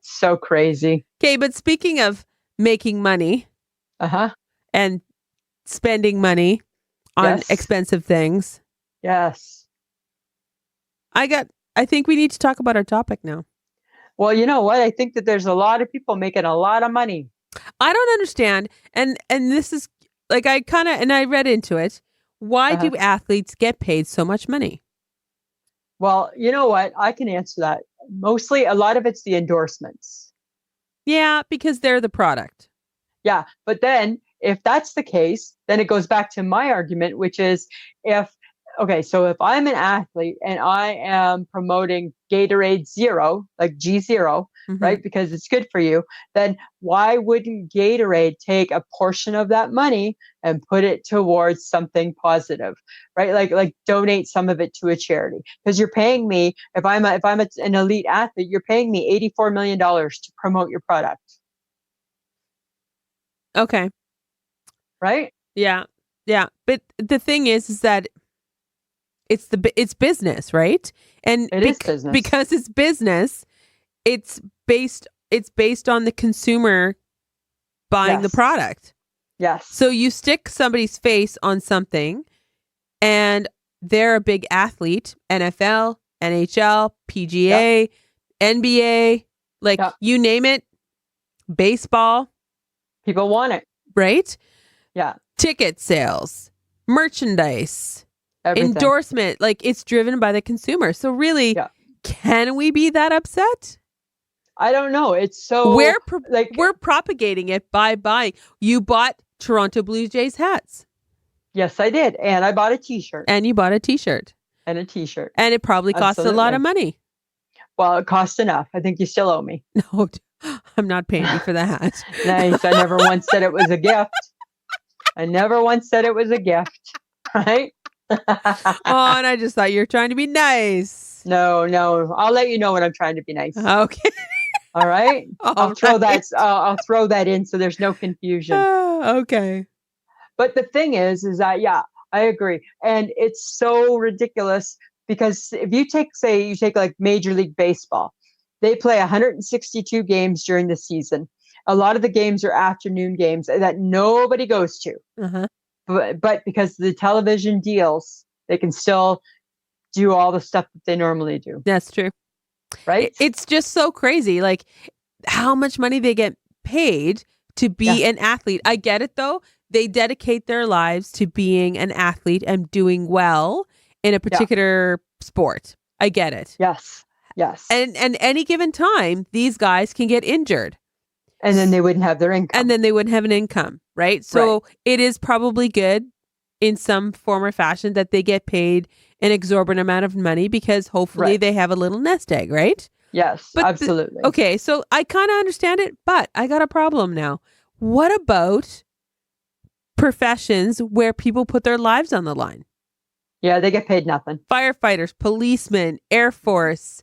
So crazy. Okay, but speaking of making money and spending money on expensive things. Yes. I think we need to talk about our topic now. Well, you know what? I think that there's a lot of people making a lot of money. I don't understand. And this is like, I read into it. Why do athletes get paid so much money? Well, you know what? I can answer that. Mostly, a lot of it's the endorsements. Yeah, because they're the product. Yeah. But then if that's the case, then it goes back to my argument, which is so if I'm an athlete and I am promoting Gatorade Zero, like G0, right, because it's good for you, then why wouldn't Gatorade take a portion of that money and put it towards something positive, right? Like donate some of it to a charity, because you're paying me, if I'm an elite athlete, you're paying me $84 million to promote your product. Okay. Right? Yeah. Yeah. But the thing is that it's business, right? And it is business. Because it's business, it's based on the consumer buying the product. Yes. So you stick somebody's face on something and they're a big athlete, NFL, NHL, PGA, NBA, like you name it, baseball. People want it. Right? Yeah. Ticket sales, merchandise, everything. Endorsement, like it's driven by the consumer. So really, can we be that upset? I don't know. It's so we're propagating it by buying. You bought Toronto Blue Jays hats. Yes, I did. And I bought a t-shirt. And you bought a t-shirt. And a t-shirt. And it probably cost a lot of money. Well, it cost enough. I think you still owe me. No, I'm not paying you for the hat. Nice. I never once said it was a gift. I never once said it was a gift. Right? Oh, and I just thought you were trying to be nice. No. I'll let you know when I'm trying to be nice. Okay. All right. I'll throw that in so there's no confusion. Okay. But the thing is that, I agree. And it's so ridiculous because if you take like Major League Baseball, they play 162 games during the season. A lot of the games are afternoon games that nobody goes to. But because of the television deals, they can still do all the stuff that they normally do. That's true. Right? It's just so crazy. Like how much money they get paid to be an athlete. I get it though. They dedicate their lives to being an athlete and doing well in a particular sport. I get it. Yes. And any given time, these guys can get injured. And then they wouldn't have their income. And then they wouldn't have an income, right? So it is probably good in some form or fashion that they get paid an exorbitant amount of money because hopefully they have a little nest egg, right? Yes, absolutely. Okay, so I kind of understand it, but I got a problem now. What about professions where people put their lives on the line? Yeah, they get paid nothing. Firefighters, policemen, Air Force,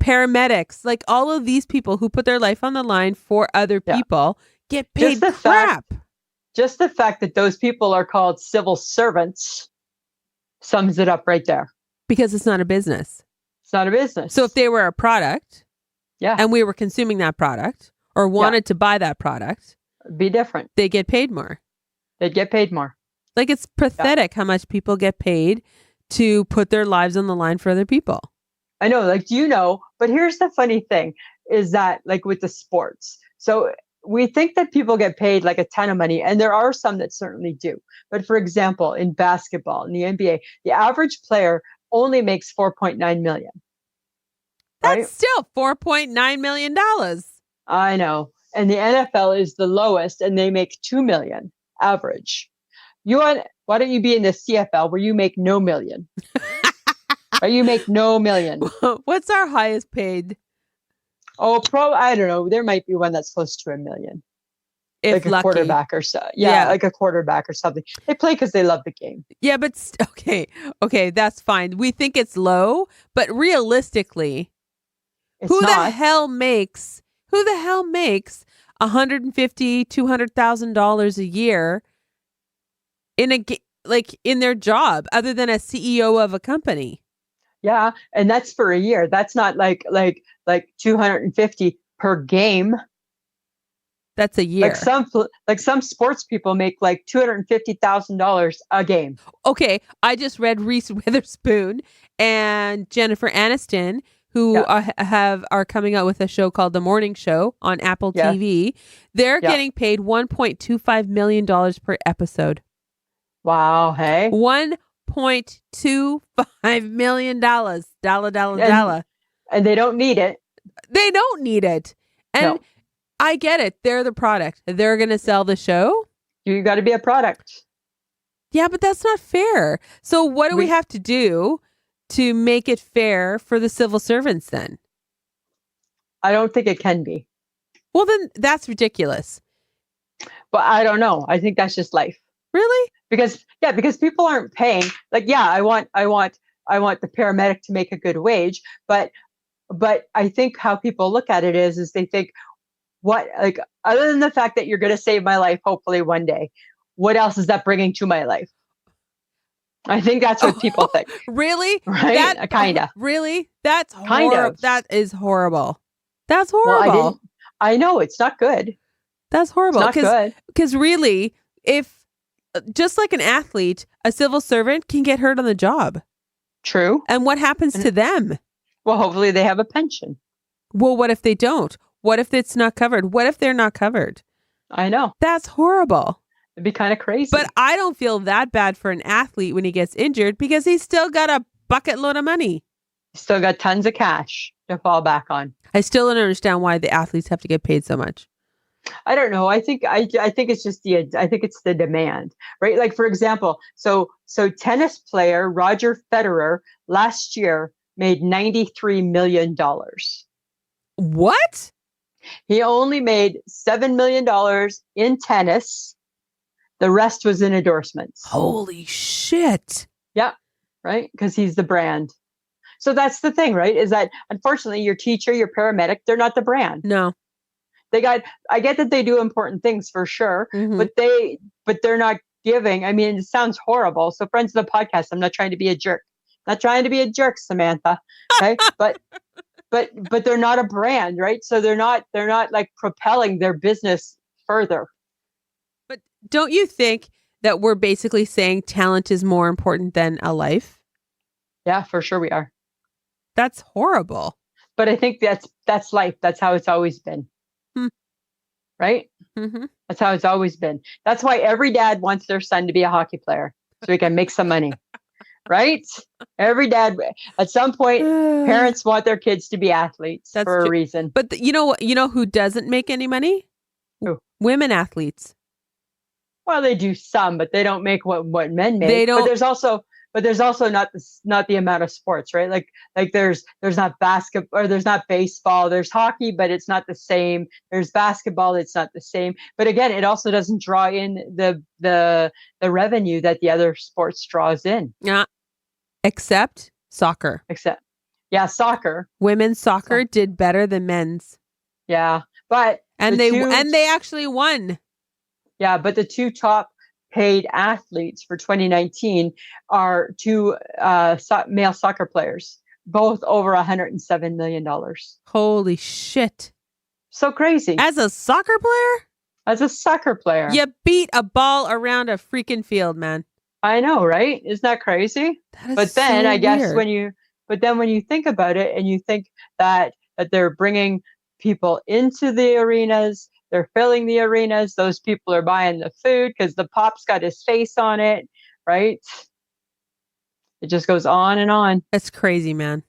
paramedics, like all of these people who put their life on the line for other people get paid crap. Just the fact that those people are called civil servants sums it up right there. Because it's not a business. It's not a business. So if they were a product and we were consuming that product or wanted to buy that product, it'd be different. They get paid more. They'd get paid more. Like it's pathetic how much people get paid to put their lives on the line for other people. I know, like, do you know? But here's the funny thing is that like with the sports. So we think that people get paid like a ton of money, and there are some that certainly do. But for example, in basketball, in the NBA, the average player only makes $4.9 million. That's still $4.9 million. I know. And the NFL is the lowest, and they make $2 million average. Why don't you be in the CFL where you make no million? Or you make no million. What's our highest paid? Oh, I don't know. There might be one that's close to $1 million. If like a lucky. Quarterback or so. Yeah, like a quarterback or something. They play because they love the game. Yeah, but okay, that's fine. We think it's low, but realistically, who the hell makes $150,000, $200,000 a year in their job, other than a CEO of a company? Yeah, and that's for a year. That's not like 250 per game. That's a year. Like some sports people make like $250,000 a game. Okay, I just read Reese Witherspoon and Jennifer Aniston, who are coming out with a show called The Morning Show on Apple TV. They're getting paid $1.25 million per episode. Wow, hey. $1.25 million. Dollar, dollar, And- dollar. And they don't need it. They don't need it. And No. I get it. They're the product. They're going to sell the show. You got to be a product. Yeah, but that's not fair. So what do we have to do to make it fair for the civil servants then? I don't think it can be. Well, then that's ridiculous. But I don't know. I think that's just life. Really? Because people aren't paying. Like, yeah, I want the paramedic to make a good wage, but I think how people look at it is they think, what, like, other than the fact that you're going to save my life, hopefully one day, what else is that bringing to my life? I think that's what people think. Really? Right? Kinda. Really? That's Kind horrible. of. That is horrible. That's Well, horrible. I know it's not good. That's horrible. It's not good. Because really, if just like an athlete, a civil servant can get hurt on the job. True. And what happens to them? Well, hopefully they have a pension. Well, what if they don't? What if it's not covered? What if they're not covered? I know. That's horrible. It'd be kind of crazy. But I don't feel that bad for an athlete when he gets injured because he's still got a bucket load of money. Still got tons of cash to fall back on. I still don't understand why the athletes have to get paid so much. I don't know. I think it's just I think it's the demand, right? Like, for example, so tennis player Roger Federer last year made $93 million. What? He only made $7 million in tennis. The rest was in endorsements. Holy shit. Yeah. Right. Because he's the brand. So that's the thing, right? Is that unfortunately your teacher, your paramedic, they're not the brand. No. I get that they do important things for sure, Mhm. but they're not giving. I mean, it sounds horrible. So friends of the podcast, I'm not trying to be a jerk. Not trying to be a jerk, Samantha. Okay. but they're not a brand, right? So they're not like propelling their business further. But don't you think that we're basically saying talent is more important than a life? Yeah, for sure we are. That's horrible. But I think that's life. That's how it's always been. Right? Mm-hmm. That's how it's always been. That's why every dad wants their son to be a hockey player so he can make some money. Right? Every dad, at some point, parents want their kids to be athletes for a reason. But you know who doesn't make any money? Who? Women athletes. Well, they do some, but they don't make what men make. They don't. But there's also not the amount of sports, right? Like there's not basketball or there's not baseball. There's hockey, but it's not the same. There's basketball, it's not the same. But again, it also doesn't draw in the revenue that the other sports draws in. Yeah. Except soccer. Soccer. Women's soccer did better than men's. Yeah, but they actually won. Yeah, but the two top paid athletes for 2019 are two male soccer players, both over $107 million. Holy shit. So crazy. As a soccer player? As a soccer player. You beat a ball around a freaking field, man. I know, right? Isn't that crazy? But then I guess when you think about it and you think that they're bringing people into the arenas, they're filling the arenas. Those people are buying the food because the pop's got his face on it, right? It just goes on and on. That's crazy, man.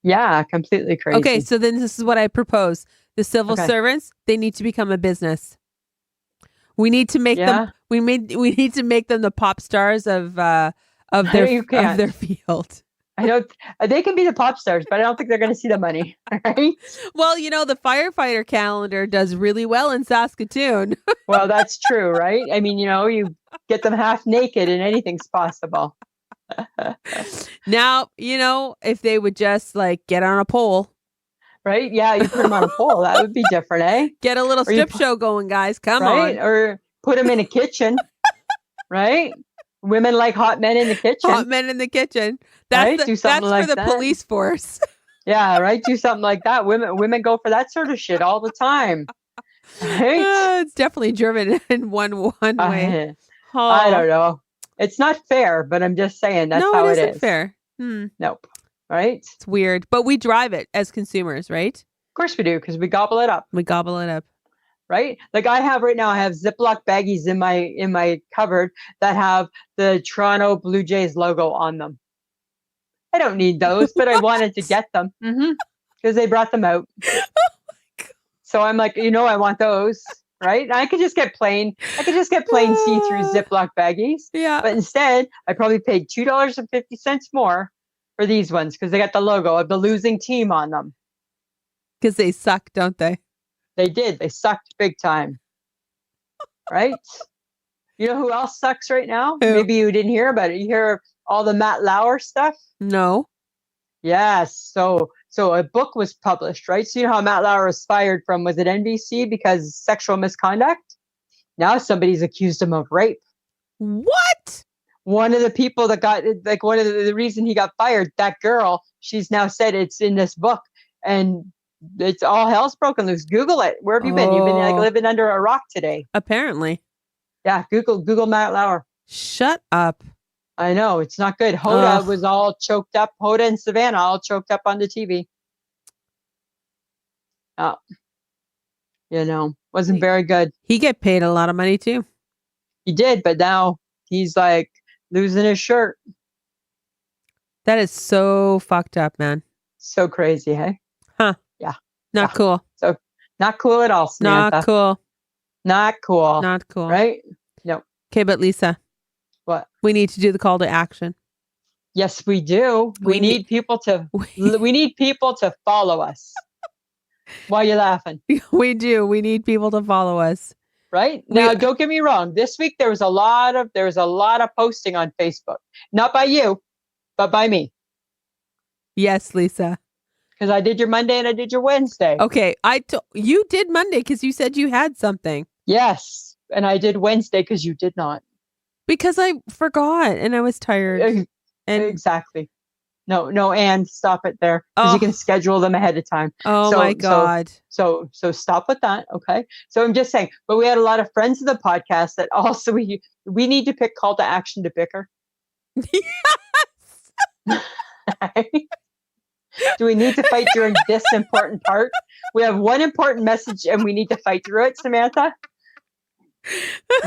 Yeah, completely crazy. Okay, so then this is what I propose. The civil servants, they need to become a business. We need to make them. We need to make them the pop stars of their field. I don't. They can be the pop stars, but I don't think they're going to see the money. Right? Well, the firefighter calendar does really well in Saskatoon. Well, that's true, right? I mean, you get them half naked and anything's possible. Now, if they would just get on a pole. Right? Yeah, you put them on a pole. That would be different, eh? Get a little strip show going, guys. Come on. Or put them in a kitchen, right? Women like hot men in the kitchen. Hot men in the kitchen. That's for the police force. Yeah, right. Do something like that. Women go for that sort of shit all the time. Right? It's definitely driven in one way. I don't know. It's not fair, but I'm just saying that's how it is. No, it isn't fair. Nope. Right? It's weird, but we drive it as consumers, right? Of course we do, because we gobble it up. Right? Like I have Ziploc baggies in my cupboard that have the Toronto Blue Jays logo on them. I don't need those, but I wanted to get them because they brought them out. So I'm like, I want those, right? I could just get plain see-through Ziploc baggies. Yeah. But instead, I probably paid $2.50 more for these ones because they got the logo of the losing team on them. Because they suck, don't they? They did. They sucked big time. Right? You know who else sucks right now? Who? Maybe you didn't hear about it. You hear all the Matt Lauer stuff? No. Yes. So a book was published, right? So you know how Matt Lauer was fired from, was it NBC because sexual misconduct? Now somebody's accused him of rape. What? One of the people that got, like, one of the reason he got fired, that girl, she's now said it's in this book, and it's all hell's broken loose. Google it. Where have you been? You've been like living under a rock today. Apparently. Yeah. Google Matt Lauer. Shut up. I know, it's not good. Hoda was all choked up. Hoda and Savannah all choked up on the TV. Oh, wasn't very good. He get paid a lot of money too. He did, but now he's like losing his shirt. That is so fucked up, man. So crazy, hey? Huh. Yeah. Not cool. So not cool at all, Samantha. Not cool. Not cool. Not cool. Right? No. Okay, but Lisa. What? We need to do the call to action. Yes, we do. We need people to follow us. Why are you laughing? We do. We need people to follow us. Right? Now, don't get me wrong. This week there was a lot of posting on Facebook. Not by you, but by me. Yes, Lisa. Because I did your Monday and I did your Wednesday. Okay. You did Monday because you said you had something. Yes. And I did Wednesday because you did not. Because I forgot and I was tired. Exactly. No, and stop it there. Because you can schedule them ahead of time. Oh my God. So stop with that. Okay. So I'm just saying, but we had a lot of friends of the podcast that also we need to pick call to action to bicker. Yes. Do we need to fight during this important part? We have one important message and we need to fight through it, Samantha.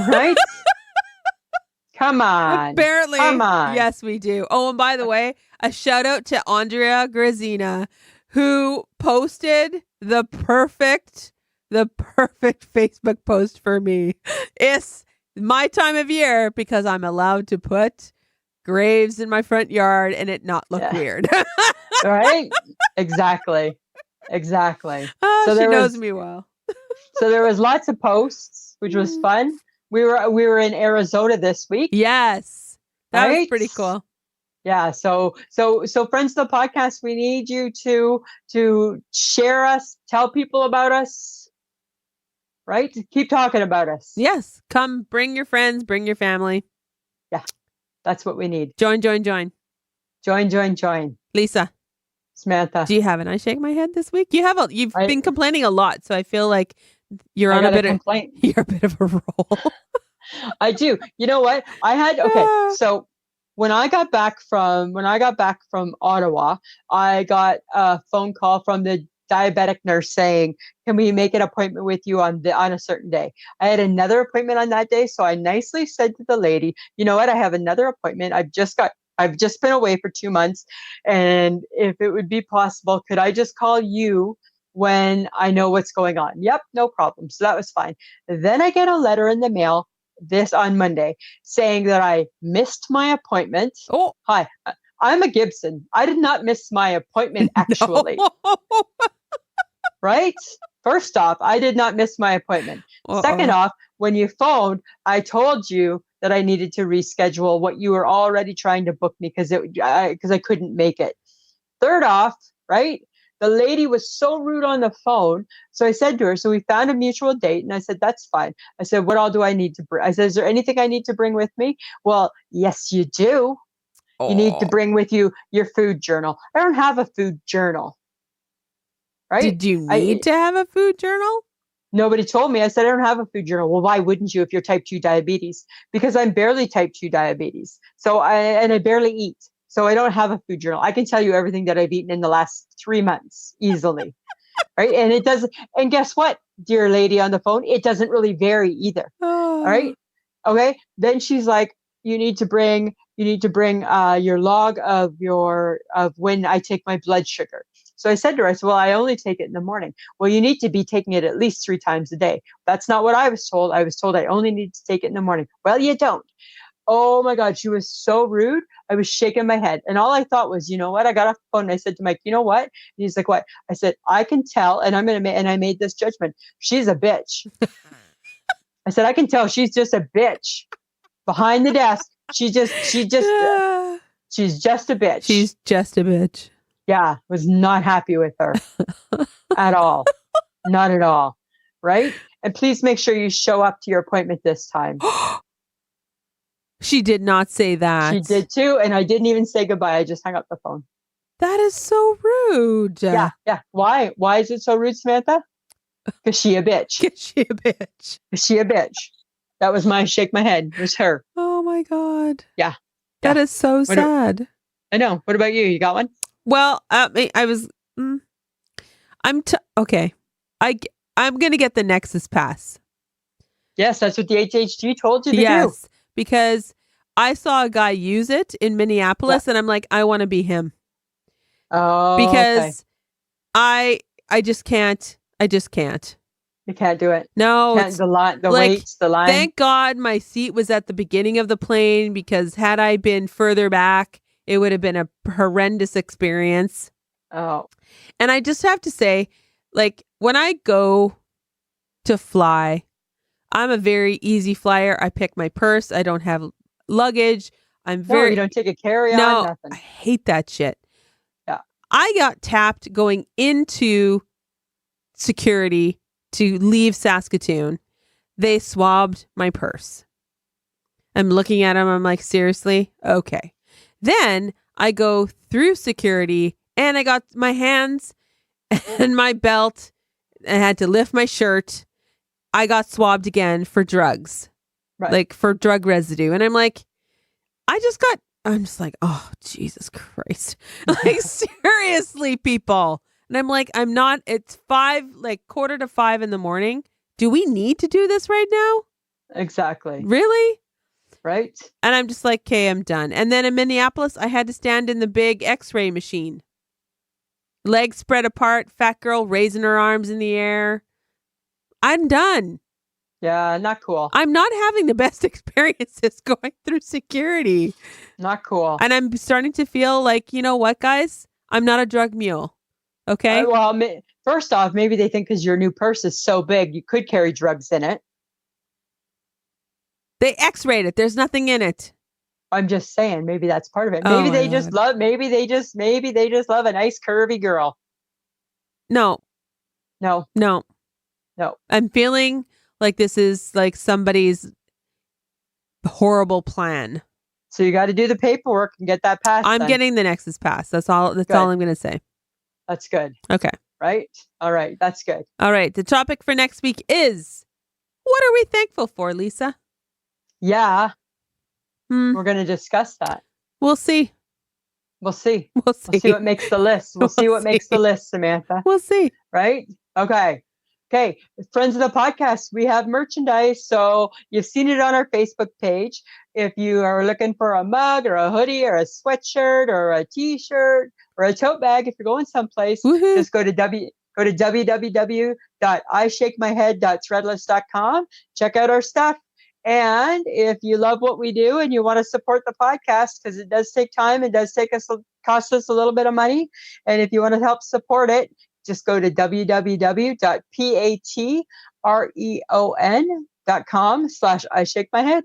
Right? Come on. Apparently. Come on. Yes, we do. Oh, and by the way, a shout out to Andrea Grazina, who posted the perfect Facebook post for me. It's my time of year because I'm allowed to put graves in my front yard and it not look weird. Right? Exactly. Oh, so she knows me well. So there was lots of posts, which was fun. We were in Arizona this week. Yes. That was pretty cool. Yeah. So friends of the podcast, we need you to share us, tell people about us, right? Keep talking about us. Yes. Come, bring your friends, bring your family. Yeah. That's what we need. Join. Join. Lisa. Samantha. Do you have an I shake my head this week? You've been complaining a lot, so I feel like you're on a bit of a roll. I do. You know what? So when I got back from Ottawa, I got a phone call from the diabetic nurse saying, "Can we make an appointment with you on a certain day?" I had another appointment on that day, so I nicely said to the lady, "You know what? I have another appointment. I've just been away for 2 months, and if it would be possible, could I just call you when I know what's going on?" Yep, no problem. So that was fine. Then I get a letter in the mail on Monday saying that I missed my appointment. Oh, hi. I'm a Gibson. I did not miss my appointment, actually. No. Right? First off, I did not miss my appointment. Uh-oh. Second off, when you phoned, I told you that I needed to reschedule what you were already trying to book me because I couldn't make it. Third off, right? The lady was so rude on the phone. So I said to her, so we found a mutual date. And I said, that's fine. I said, what all do I need to bring? I said, is there anything I need to bring with me? Well, yes, you do. You need to bring with you your food journal. I don't have a food journal. Right? Did you need to have a food journal? Nobody told me. I said, I don't have a food journal. Well, why wouldn't you if you're type 2 diabetes? Because I'm barely type 2 diabetes. So I barely eat. So I don't have a food journal. I can tell you everything that I've eaten in the last 3 months easily. Right? And it doesn't. And guess what, dear lady on the phone? It doesn't really vary either. Oh. All right. Okay. Then she's like, you need to bring you need to bring your log of when I take my blood sugar. So I said to her, I said, well, I only take it in the morning. Well, you need to be taking it at least 3 times a day. That's not what I was told. I was told I only need to take it in the morning. Well, you don't. Oh my God, she was so rude. I was shaking my head. And all I thought was, you know what? I got off the phone and I said to Mike, you know what? And he's like, what? I said, I can tell, and I made this judgment. She's a bitch. I said, I can tell she's just a bitch behind the desk. she's just a bitch. She's just a bitch. Yeah, was not happy with her at all. Not at all. Right? And please make sure you show up to your appointment this time. She did not say that. She did too. And I didn't even say goodbye. I just hung up the phone. That is so rude. Yeah. Why? Why is it so rude, Samantha? Because she a bitch. Is she a bitch? Is she a bitch? That was my shake my head. It was her. Oh my God. Yeah. That is so sad. I know. What about you? You got one? Well, okay. I'm going to get the Nexus Pass. Yes, that's what the HHG told you to do. Yes, because I saw a guy use it in Minneapolis, and I'm like, I want to be him. Oh, because I just can't. I just can't. You can't do it. No, it's the line, the weights, the line. Thank God my seat was at the beginning of the plane, because had I been further back, it would have been a horrendous experience. Oh, and I just have to say, like, when I go to fly, I'm a very easy flyer. I pick my purse. I don't have luggage. You don't take a carry-on. No, nothing. I hate that shit. Yeah, I got tapped going into security to leave Saskatoon. They swabbed my purse. I'm looking at them. I'm like, seriously? Okay. Then I go through security and I got my hands and my belt. I had to lift my shirt. I got swabbed again for drugs, like for drug residue. And I'm like, I'm just like, oh, Jesus Christ. Like, seriously, people. And I'm like, it's 4:45 in the morning. Do we need to do this right now? Exactly. Really? Right. And I'm just like, okay, I'm done. And then in Minneapolis, I had to stand in the big X-ray machine. Legs spread apart, fat girl raising her arms in the air. I'm done. Yeah, not cool. I'm not having the best experiences going through security. Not cool. And I'm starting to feel like, you know what, guys? I'm not a drug mule. Okay? Well, first off, maybe they think because your new purse is so big, you could carry drugs in it. They X-rayed it. There's nothing in it. I'm just saying, maybe that's part of it. Maybe they just love a nice curvy girl. No. No. I'm feeling like this is like somebody's horrible plan. So you got to do the paperwork and get that pass. I'm getting the Nexus Pass. That's all I'm going to say. That's good. Okay. Right? All right. That's good. All right. The topic for next week is, what are we thankful for, Lisa? Yeah. We're going to discuss that. We'll see. We'll see what makes the list. We'll see what makes the list, Samantha. We'll see. Right? Okay. Friends of the podcast, we have merchandise. So you've seen it on our Facebook page. If you are looking for a mug or a hoodie or a sweatshirt or a t-shirt or a tote bag, if you're going someplace, just go to www.ishakemyhead.threadless.com. Check out our stuff. And if you love what we do and you want to support the podcast, because it does take time, it does cost us a little bit of money. And if you want to help support it, just go to www.patreon.com/ishakemyhead.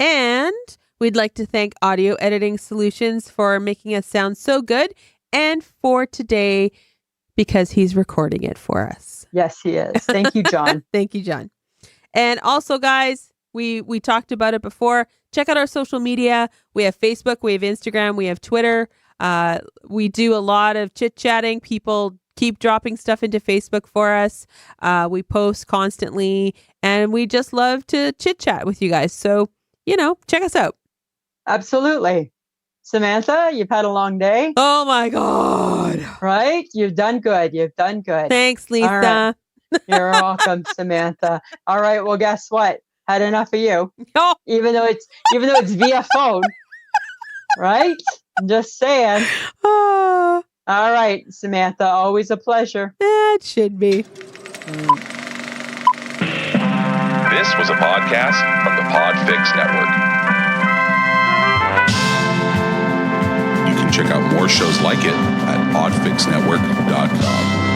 And we'd like to thank Audio Editing Solutions for making us sound so good, and for today, because he's recording it for us. Yes, he is. Thank you, John. Thank you, John. And also, guys, we talked about it before. Check out our social media. We have Facebook, we have Instagram, we have Twitter. We do a lot of chit-chatting. People keep dropping stuff into Facebook for us. We post constantly, and we just love to chit-chat with you guys. So, check us out. Absolutely. Samantha, you've had a long day. Oh, my God. Right? You've done good. Thanks, Lisa. Right. You're welcome, Samantha. All right. Well, guess what? Had enough of you. Oh. Even though it's via phone. Right? I'm just saying. Ah, All right, Samantha, always a pleasure. it should be. This was a podcast from the Podfix Network. You can check out more shows like it at podfixnetwork.com.